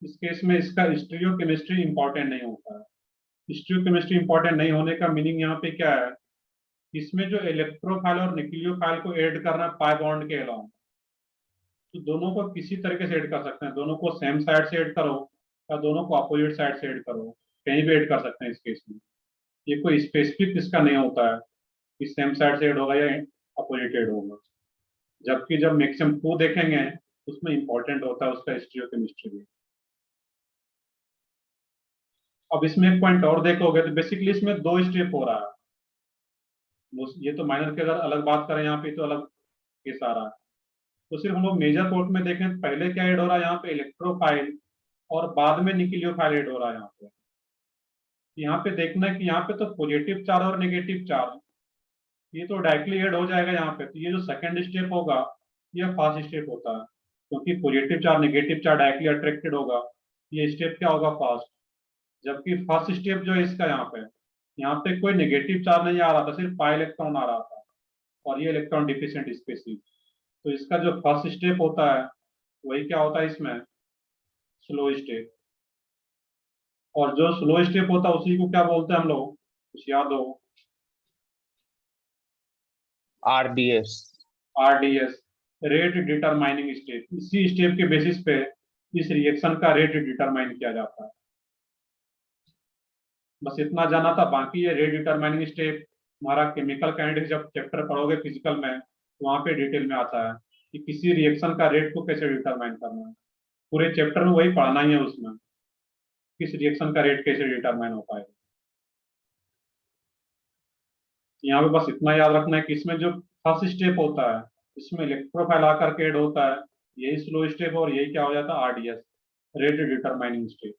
इस केस में इसका स्टीरियोकेमिस्ट्री इंपॉर्टेंट नहीं होता है। स्टीरियोकेमिस्ट्री इंपॉर्टेंट नहीं होने का मीनिंग यहाँ पे क्या है? इसमें जो इलेक्ट्रोफाइल और न्यूक्लियोफाइल को ऐड करना पाई बॉन्ड के अलावा, तो दोनों को किसी तरीके से ऐड कर सकते हैं। दोनों को सेम साइड से ऐड करो या दोनों को अपोजिट साइड से ऐड करो, कहीं भी ऐड कर सकते हैं इस केस में। ये कोई स्पेसिफिक इसका नहीं होता है कि सेम साइड से ऐड होगा या अपोजिट ऐड होगा। जबकि जब मैक्सिमम 2 देखेंगे उसमें इंपॉर्टेंट होता है उसका स्टीरियोकेमिस्ट्री भी। अब इसमें एक पॉइंट और देखोगे तो बेसिकली इसमें 2 स्टेप हो रहा है। ये तो माइनर के अगर अलग बात करें, यहाँ पे तो अलग केस आ रहा है। तो सिर्फ हम लोग मेजर पोर्ट में देखें तो पहले क्या ऐड हो रहा है? यहाँ पे इलेक्ट्रोफाइल और बाद में निक्लियोफाइल ऐड हो रहा है। यहाँ पे देखना है कि यहाँ पे तो पॉजिटिव चार्ज और नेगेटिव चार्ज ये तो डायरेक्टली ऐड हो जाएगा यहाँ पे। तो ये जो सेकंड स्टेप होगा ये फर्स्ट स्टेप होता है, क्योंकि positive charge negative charge directly attracted होगा। ये स्टेप क्या होगा? फर्स्ट। जबकि फर्स्ट स्टेप जो है इसका, यहाँ पे कोई नेगेटिव चार्ज नहीं आ रहा था, सिर्फ पाई इलेक्ट्रॉन आ रहा था और ये इलेक्ट्रॉन डिफिशिएंट स्पीसीज। तो इसका जो फर्स्ट स्टेप होता है वही क्या होता है इसमें? Slow step. और जो स्लो स्टेप होता है उसी को क्या बोलते हैं हम लोग? कुछ याद हो?
RDS।
RDS, rate determining step. इसी स्टेप के बेसिस पे इस रिएक्शन का रेट डिटरमाइन किया जाता है। बस इतना जाना था। बाकी ये रेट डिटरमाइनिंग स्टेप हमारा केमिकल काइनेटिक्स जब चैप्टर पढ़ोगे फिजिकल में, तो वहां पे डिटेल में आता है कि किसी रिएक्शन का रेट को कैसे डिटरमाइन करना है। पूरे चैप्टर में वही पढ़ना ही है उसमें, किस रिएक्शन का रेट कैसे डिटरमाइन हो पाएगा। यहाँ पे बस इतना याद रखना है कि इसमें जो फर्स्ट स्टेप होता है इसमें इलेक्ट्रोफाइल आकर के ऐड होता है, यही स्लो स्टेप, और यही क्या हो जाता है? RDS, rate determining step.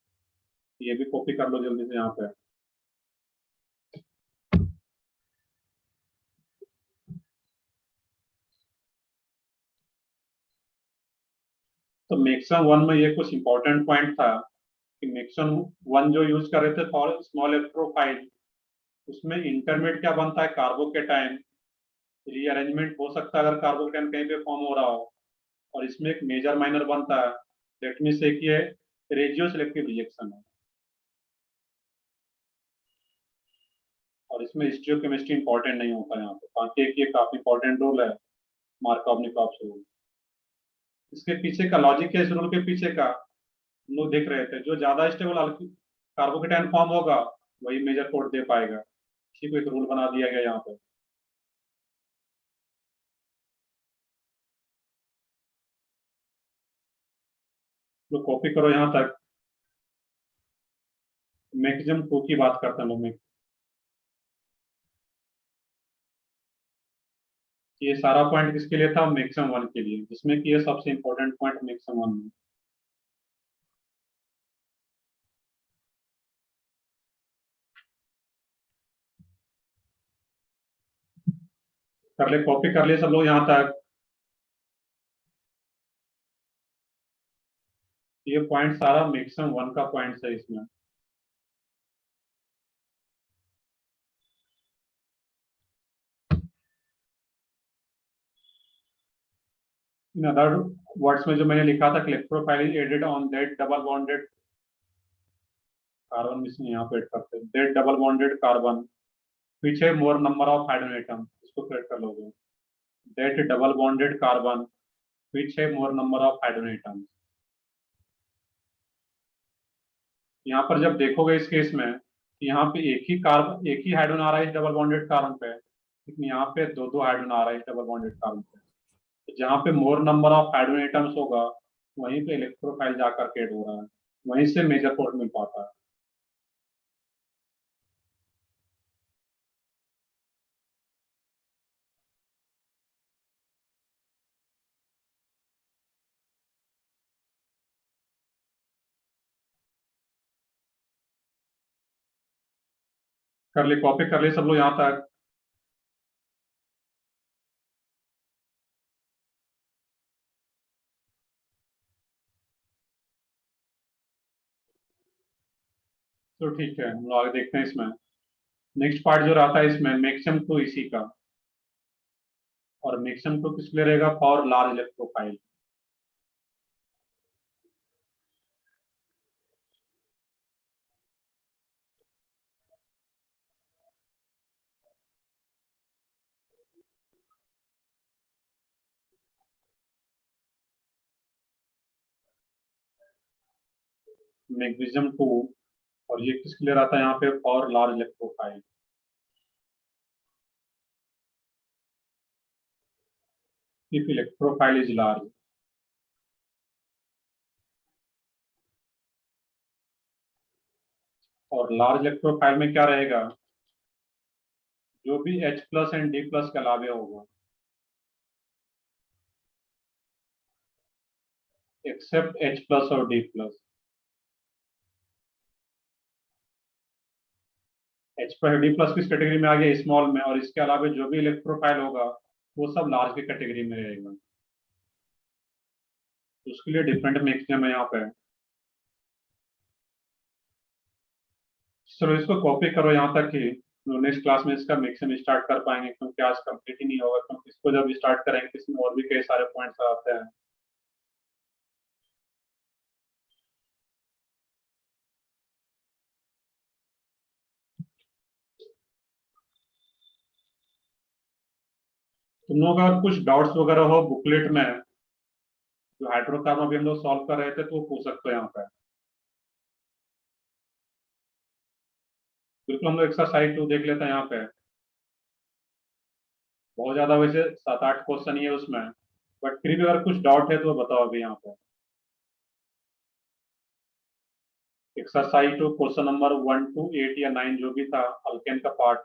ये भी कॉपी कर लो जल्दी से यहाँ पे। तो मैक्सिमम 1 में ये कुछ इंपॉर्टेंट पॉइंट था कि मैक्सिमम 1 जो यूज कर रहे थे फॉर स्मॉल इलेक्ट्रोफाइल, उसमें इंटरमीडिएट क्या बनता है? कार्बोकेटाइन। रीअरेंजमेंट हो सकता है अगर कार्बोकेटाइन कहीं पे फॉर्म हो रहा हो। और इसमें एक मेजर माइनर बनता है। लेट मी से कि ये रेजियो सिलेक्टिव रिएक्शन है। और इसमें स्टीरियोकेमिस्ट्री इंपॉर्टेंट नहीं होता यहाँ पे। बाकी एक ये काफी इंपॉर्टेंट रोल है, मार्कोव-निकोव्स रूल। इसके पीछे का लॉजिक है, इस रूल के पीछे का हम लोग देख रहे थे। जो ज्यादा स्टेबल कार्बोकेटाइन फॉर्म होगा वही मेजर कोड दे पाएगा। इसी को एक रूल बना दिया गया यहाँ पे। तो कॉपी करो यहाँ तक। मैक्सिमम 2 की बात करते हैं लोग। ये सारा पॉइंट किसके लिए था? मैक्सिमम 1 के लिए, जिसमें कि ये सबसे इंपॉर्टेंट पॉइंट मैक्सिमम 1 में। कर ले, कॉपी कर लिए सब लोग यहाँ तक। ये पॉइंट सारा मैक्सिमम 1 का पॉइंट है इसमें। इन अदर वर्ड्स में जो मैंने लिखा था, electrophile added on that double bonded carbon, इसमें यहाँ पे ऐड करते हैं दैट डबल बॉन्डेड कार्बन पीछे मोर नंबर ऑफ हाइड्रोजन एटम, इसको ऐड कर लोगे। दैट डबल बॉन्डेड कार्बन पीछे मोर नंबर ऑफ हाइड्रोजन एटम। यहाँ पर जब देखोगे इस केस में, यहाँ पे एक ही हाइड्रोजन आ रहा है इस डबल बॉन्डेड कार्बन पे, लेकिन यहाँ पे दो दो हाइड्रोजन आ रहा है इस डबल बॉन्डेड कार्बन पे। तो जहाँ पे मोर नंबर ऑफ हाइड्रोजन एटम्स होगा, वहीं पे इलेक्ट्रोफाइल जाकर के ऐड हो रहा है, वहीं से मेजर फोर्स मिल पाता है। कर ली कॉपी, कर ली सब लोग यहाँ तक? तो ठीक है, हम लोग आगे देखते हैं इसमें। नेक्स्ट पार्ट जो रहता है इसमें मैक्सिमम टू इसी का, और मैक्सिमम टू किस लिए रहेगा? For large electrophile. मैग्नीशियम 2, और ये किसके लिए रहता है यहाँ पे? For large electrophile. If electrophile is large, और लार्ज इलेक्ट्रोफाइल में क्या रहेगा? जो भी H plus and D plus के अलावे होगा, एक्सेप्ट H प्लस और D plus. H plus D plus किस कैटेगरी में आ गया? स्मॉल में। और इसके अलावा जो भी इलेक्ट्रोफाइल होगा वो सब लार्ज की कैटेगरी में रहेगा। तो उसके लिए डिफरेंट मैक्सिमम है यहाँ पे। चलो इसको कॉपी करो यहाँ तक कि नेक्स्ट क्लास में इसका मैक्सिमम स्टार्ट कर पाएंगे, क्योंकि आज कंप्लीट ही नहीं होगा, क्योंकि इसको जब स्टार्ट करेंगे तो इसमें और भी कई सारे पॉइंट्स आते हैं। तुम लोगों का कुछ डाउट्स वगैरह हो बुकलेट में, जो हाइड्रोकार्बन अभी हम लोग सॉल्व कर रहे थे, तो वो पूछ सकते हो यहाँ पे। बिल्कुल, हम लोग एक्सरसाइज 2 देख लेते हैं यहाँ पे। बहुत ज्यादा वैसे 7-8 क्वेश्चन ही है उसमें, बट फिर भी अगर कुछ डाउट है तो बताओ अभी यहाँ पे। एक्सरसाइज 2 क्वेश्चन नंबर 1 to 8 या 9 जो भी था, अल्केन का पार्ट।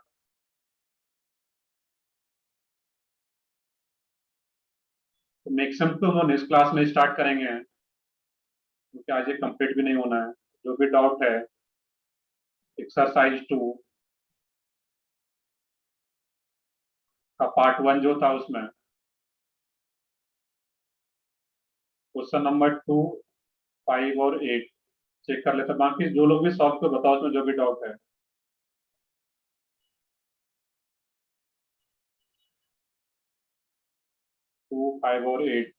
तो मैक्सिमम तो हम नेक्स्ट क्लास में स्टार्ट करेंगे, क्योंकि आज ये कंप्लीट भी नहीं होना है। जो भी डाउट है, एक्सरसाइज 2 का पार्ट 1 जो था, उसमें क्वेश्चन नंबर 2, 5 और 8 चेक कर लेते हैं। बाकी जो लोग भी सॉल्व को बताओ उसमें जो भी डाउट है। 2, 5 और 8।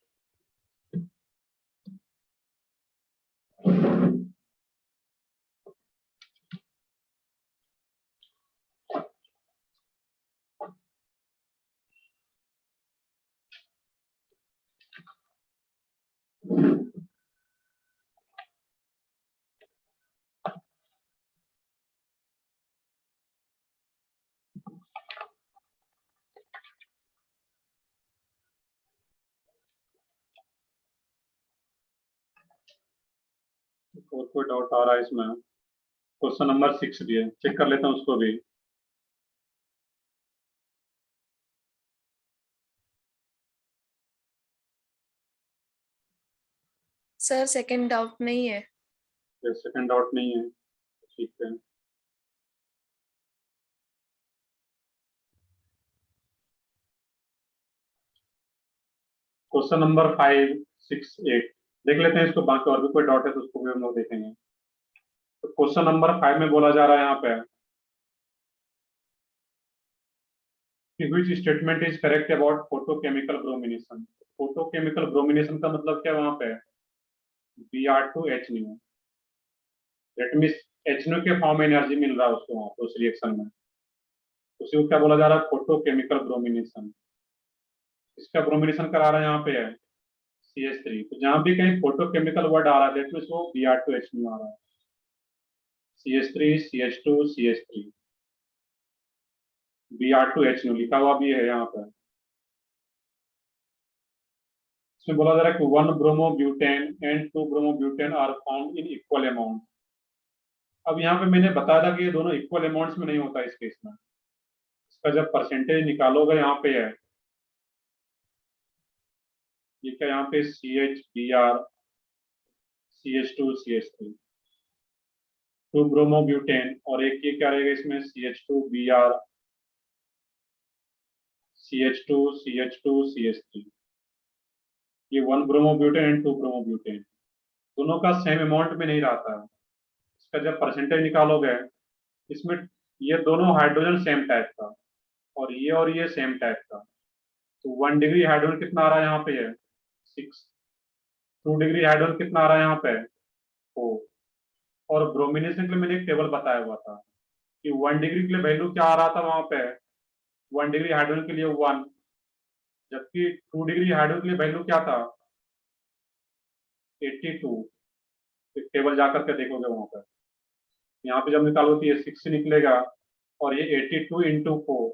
और कोई डाउट आ रहा है इसमें? क्वेश्चन नंबर 6 भी है, चेक कर लेते हैं उसको भी।
सर सेकंड डाउट नहीं है।
सेकंड डाउट नहीं है, ठीक है। क्वेश्चन नंबर 5, 6, 8 देख लेते हैं इसको। बाकी और भी कोई डाउट है तो उसको भी हम लोग देखेंगे। तो क्वेश्चन नंबर 5 में बोला जा रहा है यहाँ पे कि which statement is correct about photochemical bromination। Photochemical bromination का मतलब क्या वहां पे? Br2H nu। That means HNO के फॉर्म में एनर्जी मिल रहा है उसको वहां पे उस रिएक्शन में। उसी को क्या बोला जा रहा है? Photochemical bromination. इसका ब्रोमिनेशन करा रहा है यहाँ पे है CH3। तो जहां भी कहीं फोटोकेमिकल वर्ड आ रहा है, दैट मीन्स वो Br2H nu आ रहा है। CH3 CH2 CH3 Br2H लिखा हुआ भी है यहाँ पर। इसमें बोला जा रहा है कि 1 bromobutane and 2 bromobutane are found in equal amount. अब यहाँ पे मैंने बताया था कि ये दोनों इक्वल अमाउंट्स में नहीं होता इस केस में। इसका जब परसेंटेज निकालोगे यहाँ पे है, ये क्या यहाँ पे CH Br CH2 CH3 2 bromobutane और एक ये क्या रहेगा इसमें CH2 Br CH2 CH2 CH3 ये 1 ब्रोमोब्यूटेन एंड 2 ब्रोमोब्यूटेन दोनों का सेम अमाउंट में नहीं रहता है। इसका जब परसेंटेज निकालोगे इसमें ये दोनों हाइड्रोजन सेम टाइप का और ये सेम टाइप का, तो 1 डिग्री हाइड्रोजन कितना आ रहा है यहाँ पे है 6, 2 डिग्री हाइड्रोजन कितना आ रहा है यहाँ पे 4। और ब्रोमिनेशन के लिए मैंने एक टेबल बताया हुआ था कि 1 डिग्री के लिए वैल्यू क्या आ रहा था वहां पे 1 डिग्री हाइड्रोजन के लिए 1, जबकि 2 डिग्री हाइड्रोजन के लिए वैल्यू क्या था 82। एक टेबल जाकर के देखोगे वहां पर, यहाँ पे जब निकालोगे तो ये 6 निकलेगा और ये 82 इंटू 4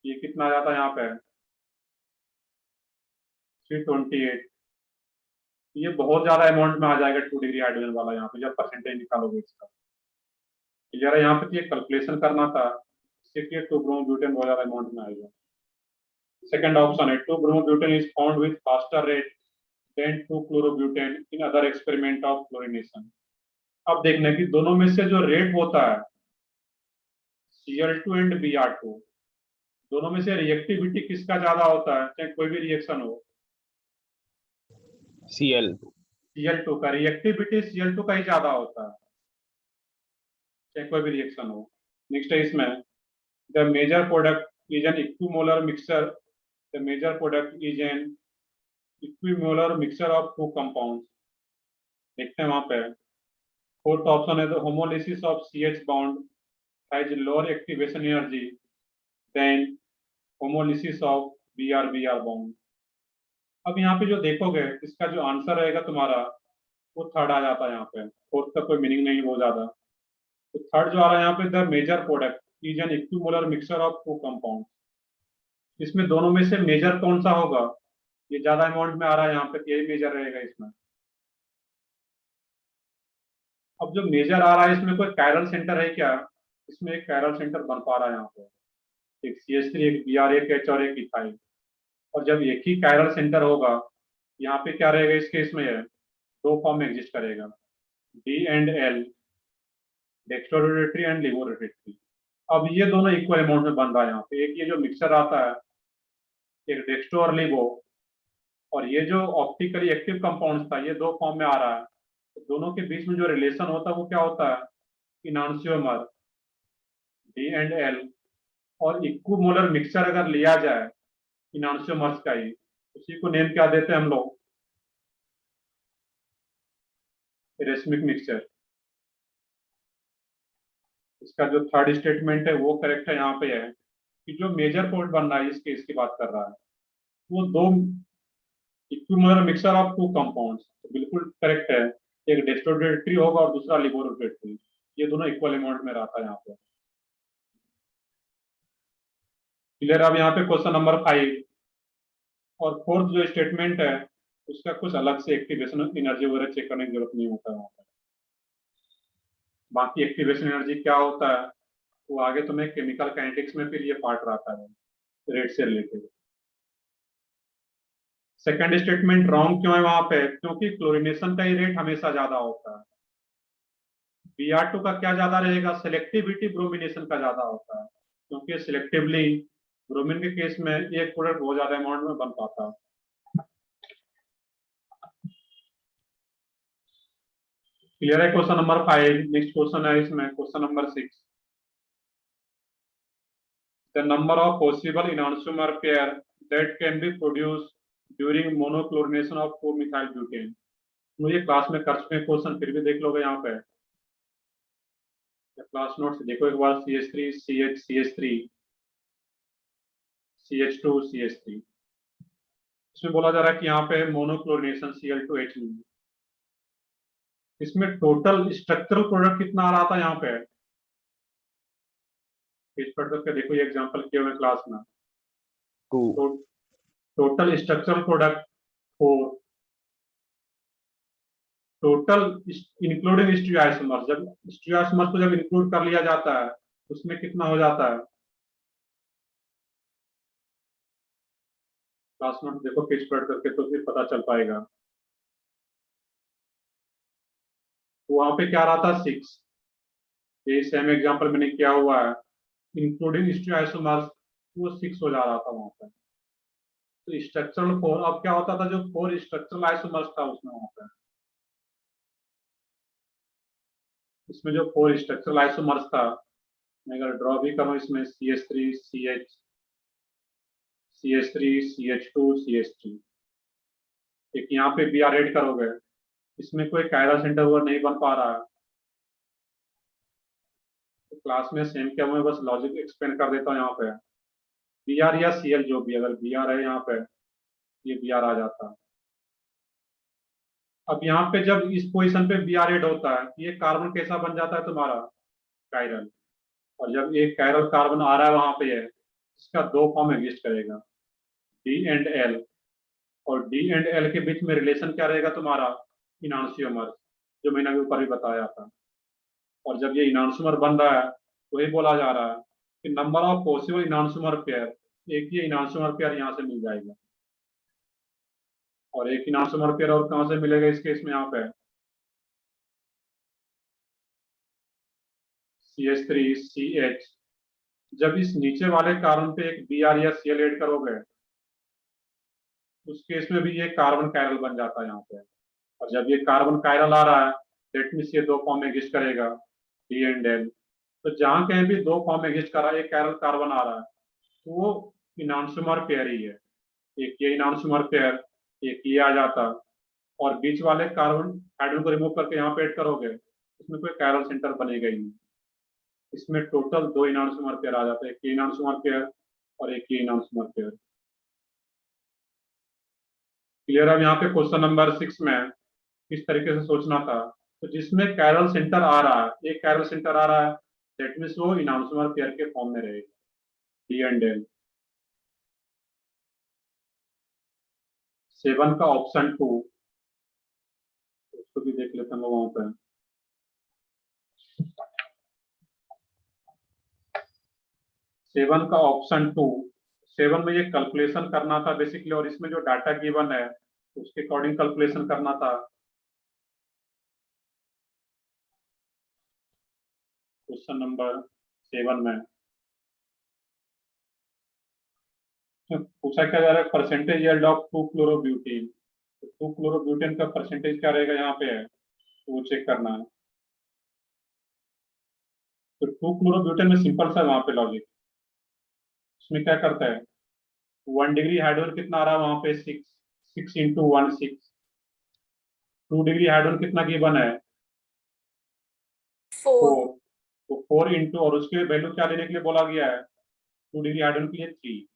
ये कितना आ जाता है यहाँ पे 328। ये बहुत ज्यादा अमाउंट में आ जाएगा 2 डिग्री हाइड्रोजन वाला यहाँ पे जब परसेंटेज निकालोगे इसका। क्लियर है? यहाँ पे ये कैलकुलेशन करना था, इससे कि 2 ब्रोमोब्यूटेन बहुत ज्यादा अमाउंट में आएगा। सेकंड ऑप्शन है 2 bromobutane is found with faster rate than 2 chlorobutane in other experiment of chlorination. अब देखने की दोनों में से जो रेट होता है Cl2 एंड Br2 दोनों में से रिएक्टिविटी किसका ज्यादा होता है, चाहे कोई भी रिएक्शन हो। Cl2 का रिएक्टिविटी Cl2 का ही ज्यादा होता है, चाहे कोई भी रिएक्शन हो। नेक्स्ट है इसमें the major product is an equimolar mixture, the major product is an equimolar mixture of 2 compounds. देखते हैं वहां पे फोर्थ ऑप्शन है the homolysis of CH bond has lower activation energy than homolysis of Br bond. अब यहाँ पे जो देखोगे इसका जो आंसर रहेगा तुम्हारा वो थर्ड आ जाता है यहाँ पे, फोर्थ का कोई मीनिंग नहीं बहुत ज्यादा। तो थर्ड जो आ रहा है यहाँ पे the major product is an equimolar mixture of 2 compound. इसमें दोनों में से मेजर कौन सा होगा, ये ज्यादा अमाउंट में आ रहा है यहाँ पे, यही मेजर रहेगा इसमें। अब जो मेजर आ रहा है इसमें कोई कायरल सेंटर है क्या, इसमें एक कायरल सेंटर बन पा रहा है यहाँ पे, एक CH3 एक Br एक H और एक इथाइल। और जब एक ही कायरल सेंटर होगा यहाँ पे क्या रहेगा इस केस में, है 2 फॉर्म में एग्जिस्ट करेगा D and L, dextrorotatory and लिबोरोटेटरी। अब ये दोनों इक्वल अमाउंट में बन रहा है यहाँ पे, एक ये जो मिक्सचर आता है एक डेक्स्ट्रो और लिबो, और ये जो ऑप्टिकली एक्टिव कंपाउंड था ये 2 फॉर्म में आ रहा है। तो दोनों के बीच में जो रिलेशन होता है वो क्या होता है इनांशियोमर D एंड L। और इक्विमोलर मिक्सचर अगर लिया जाए इनांशियोमर्स का ही, उसी को नेम क्या देते हैं हम लोग, रेशमिक मिक्सचर। इसका जो थर्ड स्टेटमेंट है वो करेक्ट है यहाँ पे, है कि जो मेजर पोर्ट बन रहा है इस केस की बात कर रहा है वो 2 इक्विमोलर मिक्सचर ऑफ 2 कंपाउंड्स, तो बिल्कुल करेक्ट है। एक डेक्स्ट्रोरोटेटरी होगा और दूसरा लिबोरोटेटरी, ये दोनों इक्वल अमाउंट में रहता है यहाँ पे। क्लियर? अब यहाँ पे क्वेश्चन नंबर 5 और फोर्थ जो स्टेटमेंट है उसका कुछ अलग से एक्टिवेशन एनर्जी वगैरह चेक करने की जरूरत नहीं होता है। बाकी एक्टिवेशन एनर्जी क्या होता है वो आगे तुम्हें केमिकल काइनेटिक्स में फिर ये पार्ट रहता है रेट से रिलेटेड। सेकंड स्टेटमेंट रॉन्ग क्यों है वहां पे, क्योंकि क्लोरिनेशन का ही रेट हमेशा ज्यादा होता है। Br2 का क्या ज्यादा रहेगा, सिलेक्टिविटी ब्रोमिनेशन का ज्यादा होता है, क्योंकि सिलेक्टिवली ब्रोमीन के केस में एक प्रोडक्ट बहुत ज्यादा अमाउंट में बन पाता है। क्लियर है? Question number 5। नेक्स्ट क्वेश्चन है इसमें question number 6। The number of possible enantiomer pair that can be produced during monochlorination of 2-methyl butane। मुझे क्लास में कर चुके क्वेश्चन, फिर भी देख लोगे यहाँ पे क्लास नोट्स देखो एक बार। CH3 CH CH3 CH2 CH3, इसमें बोला जा रहा है कि यहाँ पे मोनोक्लोरिनेशन Cl2H में। इसमें टोटल स्ट्रक्चरल प्रोडक्ट कितना आ रहा था यहाँ पे, पेज पढ़ करके देखो, ये एग्जांपल किए हुए क्लास में।
2
तो total structural product 4, total including stereoisomers, जब स्टीरियोआइसोमर्स को जब इंक्लूड कर लिया जाता है उसमें कितना हो जाता है, क्लास नोट देखो पेज पढ़ करके तो फिर पता चल पाएगा। तो वहां पे क्या रहा था 6, ये सेम एग्जांपल मैंने किया हुआ है, इंक्लूडिंग स्टीरियोआइसोमर्स वो 6 हो जा रहा था वहां पे। तो स्ट्रक्चरल 4 अब क्या होता था, जो 4 स्ट्रक्चरल आइसोमर्स था उसमें वहां पे, इसमें जो 4 स्ट्रक्चरल आइसोमर्स था, मैं अगर ड्रॉ भी करूं इसमें CH3 CH CH3 CH2 CH3, एक यहाँ पे Br ऐड करोगे, इसमें कोई कायरल सेंटर वो नहीं बन पा रहा है। तो क्लास में सेम क्या हुआ, बस लॉजिक एक्सप्लेन कर देता हूँ। यहाँ पे Br या Cl जो भी, अगर Br है यहाँ पे, ये Br आ जाता है। अब यहाँ पे जब इस पोजीशन पे Br ऐड होता है, ये कार्बन कैसा बन जाता है तुम्हारा, कायरल। और जब एक कायरल कार्बन आ रहा है वहां पे है, इसका 2 फॉर्म एग्जिस्ट करेगा, डी एंड एल, और डी एंड एल के बीच में रिलेशन क्या रहेगा तुम्हारा, इनांशियोमर, जो मैंने अभी ऊपर भी बताया था। और जब ये इनांशियोमर बन रहा है तो ये बोला जा रहा है कि नंबर ऑफ पॉसिबल इनांशियोमर पेयर, एक ये इनांशियोमर पेयर यहाँ से मिल जाएगा, और एक इनांशियोमर पेयर और कहाँ से मिलेगा इस केस में, यहाँ पे CH3CH। जब इस नीचे वाले कार्बन पे एक Br या Cl ऐड करोगे, उस केस में भी ये कार्बन कायरल बन जाता है यहाँ पे। और जब ये कार्बन कायरल आ रहा है, दैट मीन्स ये 2 फॉर्म में एग्जिस्ट करेगा, डी एंड एल। तो जहां कहीं भी 2 फॉर्म में एग्जिस्ट कर रहा है, एक कायरल कार्बन आ रहा है, तो वो इनांशियोमर पेयर ही है, एक ये इनांशियोमर पेयर, एक ये आ जाता। और बीच वाले कार्बन हाइड्रोजन को रिमूव करके यहाँ पे ऐड करोगे, उसमें कोई कायरल सेंटर बनेगा ही नहीं। इसमें टोटल 2 इनांशियोमर पेयर आ जाते हैं, एक ये इनांशियोमर पेयर और एक ये इनांशियोमर पेयर। क्लियर। अब यहाँ पे क्वेश्चन नंबर 6 में किस तरीके से सोचना था, तो जिसमें कायरल सेंटर आ रहा है, एक कायरल सेंटर आ रहा है, दैट मीन्स वो इनांशियोमर पेयर के फॉर्म में रहेगा, डी एंड एल। 7 का ऑप्शन 2, उसको भी देख लेते हैं वहां पे। 7 का ऑप्शन 2, 7 में ये कैलकुलेशन करना था बेसिकली, और इसमें जो डाटा गिवन है उसके अकॉर्डिंग कैलकुलेशन करना था। क्वेश्चन नंबर 7 में पूछा क्या जा रहा है, परसेंटेज यील्ड ऑफ 2-क्लोरोब्यूटेन। तो 2-क्लोरोब्यूटेन का परसेंटेज क्या रहेगा यहाँ पे है, तो वो चेक करना है। तो 2-क्लोरोब्यूटेन में सिंपल सा वहां पे लॉजिक, उसमें क्या करता है, 1 डिग्री हाइड्रोजन कितना आ रहा है वहां पे, 6, 6 इंटू 1 6। 2 डिग्री हाइड्रोजन कितना गिवन है,
4.
4। तो 4 इंटू, और उसके वैल्यू क्या लेने के लिए बोला गया है, 2 डिग्री हाइड्रोजन के लिए 3।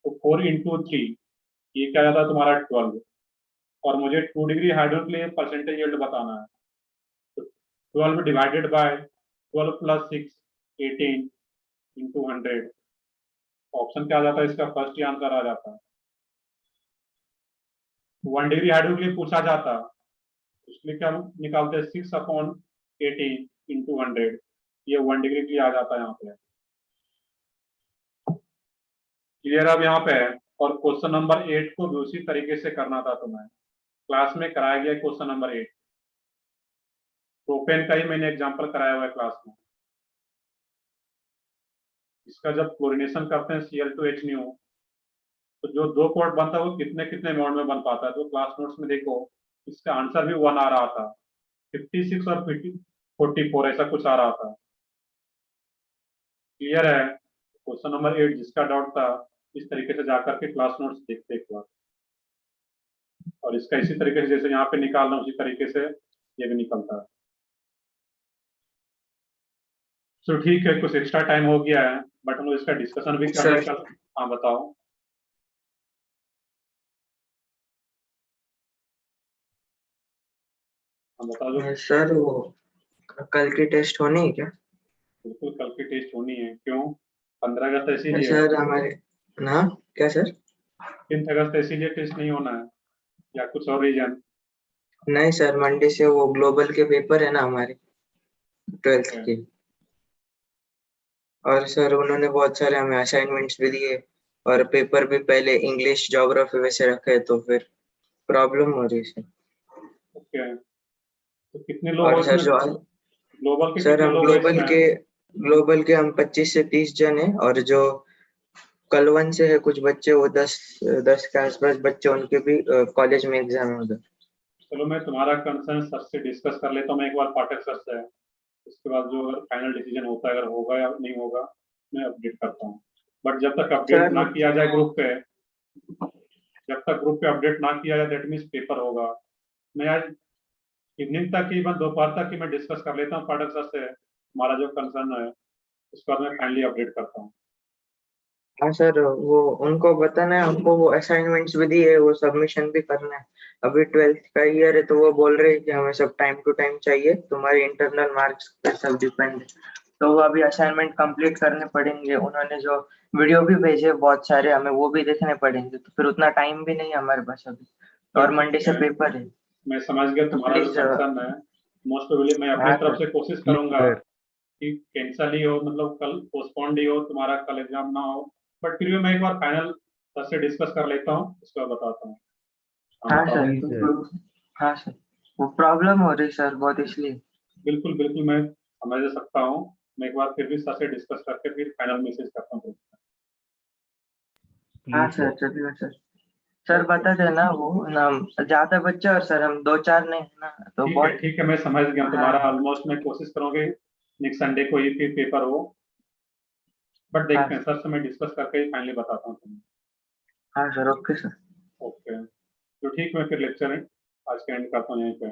तो 4 इंटू 3, ये क्या जाता है तुम्हारा 12। और मुझे 2 डिग्री हाइड्रोजन के लिए परसेंटेज यील्ड बताना है, तो 12 divided by 12 plus 6 18 into 100। Option क्या आ जाता है इसका, फर्स्ट ही आंसर आ जाता है। 1 डिग्री हाइड्रोजन के लिए पूछा जाता, उसके लिए क्या निकालते हैं, 6/18 इंटू 100, ये 1 डिग्री के लिए आ जाता है यहाँ पे। क्लियर अब यहाँ पे है। और क्वेश्चन नंबर 8 को भी उसी तरीके से करना था तुम्हें, क्लास में कराया गया क्वेश्चन नंबर 8, प्रोपेन का ही मैंने एग्जांपल कराया हुआ है क्लास में। इसका जब क्लोरीनेशन करते हैं Cl2H न्यू, तो जो 2 कोड बनता है वो कितने कितने अमाउंट में बन पाता है, तो क्लास नोट्स में देखो इसका आंसर भी 1 आ रहा था, 56 और 44 ऐसा कुछ आ रहा था। क्लियर है। क्वेश्चन नंबर 8 जिसका डाउट था, इस तरीके से जाकर के क्लास नोट्स देखते एक बार, और इसका इसी तरीके से जैसे यहाँ पे निकालना उसी तरीके से ये भी निकलता है। तो ठीक है, कुछ एक्स्ट्रा टाइम हो गया है, बट हम लोग इसका डिस्कशन भी कर
सर
लेकर। हाँ बताओ। हम बता दो।
सर वो कल की टेस्ट होनी है क्या?
बिल्कुल कल की टेस्ट होनी है, क्यों? 15 अगस्त इसीलिए है।
सर हमारे ना, क्या सर?
3 अगस्त इसीलिए टेस्ट नहीं होना है, या कुछ और रीजन?
नहीं सर, मंडे से वो ग्लोबल के पेपर है ना हमारे 12th के। और सर उन्होंने बहुत सारे हमें असाइनमेंट्स भी दिए, और पेपर भी पहले इंग्लिश ज्योग्राफी वैसे रखे, तो फिर प्रॉब्लम हो रही है सर।
ओके, तो कितने लोग हो
और सर
इसमें?
जो
ग्लोबल के
सर
कितने
हम
लोग हैं इसमें?
ग्लोबल के हम 25 से 30 जन हैं, और जो कलवन से है कुछ बच्चे, वो 10 के आसपास बच्चे, उनके भी कॉलेज में एग्जाम है उधर।
चलो मैं तुम्हारा कंसर्न सर से डिस्कस कर लेता हूँ मैं एक बार पाठक सर से। उसके बाद जो अगर फाइनल डिसीजन होता है, अगर होगा या नहीं होगा, मैं अपडेट करता हूँ। बट जब तक अपडेट
सर
ना किया जाए ग्रुप पे, जब तक ग्रुप पे अपडेट ना किया जाए, दैट मीन्स पेपर होगा। मैं आज इवनिंग तक ही, मैं दोपहर तक ही मैं डिस्कस कर लेता हूँ पाठक सर से हमारा जो कंसर्न है, उसके बाद मैं फाइनली अपडेट करता हूँ।
हाँ सर, वो उनको बताना है हमको, वो असाइनमेंट्स भी दिए, वो सबमिशन भी करना है। अभी 12th का ईयर है, तो वो बोल रहे हैं कि हमें सब टाइम टू टाइम चाहिए, तुम्हारे इंटरनल मार्क्स पे सब डिपेंड है। तो वो अभी असाइनमेंट कंप्लीट करने पड़ेंगे। उन्होंने जो वीडियो भी भेजे बहुत सारे, हमें वो भी देखने पड़ेंगे, तो फिर उतना टाइम भी नहीं है हमारे पास अभी,
तो
और मंडे
ठीक
से
है,
पेपर है।
मैं समझ गया
तो
तुम्हारा जो
प्लीज।
कंसर्न है। मोस्ट प्रोबेबली मैं अपनी
हाँ
तरफ
सर।
से कोशिश करूंगा कि कैंसल ही हो, मतलब कल पोस्टपोन्ड ही हो, तुम्हारा कल एग्जाम ना हो। बट फिर भी मैं एक बार फाइनल सर से डिस्कस कर लेता हूँ, उसके बाद बताता हूँ। हाँ
हाँ
बताओ।
सर, बिल्कुल। हाँ सर, वो प्रॉब्लम हो रही सर बहुत, इसलिए।
बिल्कुल बिल्कुल, मैं समझ सकता हूँ। मैं एक बार फिर भी सर से डिस्कस करके फिर फाइनल मैसेज करता हूँ।
हाँ सर, चलिए सर। सर बता देना वो ना, ज्यादा बच्चे और सर हम 2-4 नहीं है ना, तो बहुत।
ठीक है, मैं समझ गया हूँ तुम्हारा।
हाँ।
ऑलमोस्ट मैं कोशिश करूँगी नेक्स्ट संडे को ही फिर पेपर हो। बट
हाँ
देखते हैं, सर से मैं डिस्कस करके ही फाइनली बताता हूँ तुम्हें।
हाँ सर, ओके सर।
ओके, तो ठीक, मैं फिर लेक्चर आज का एंड करता हूँ यहीं पे।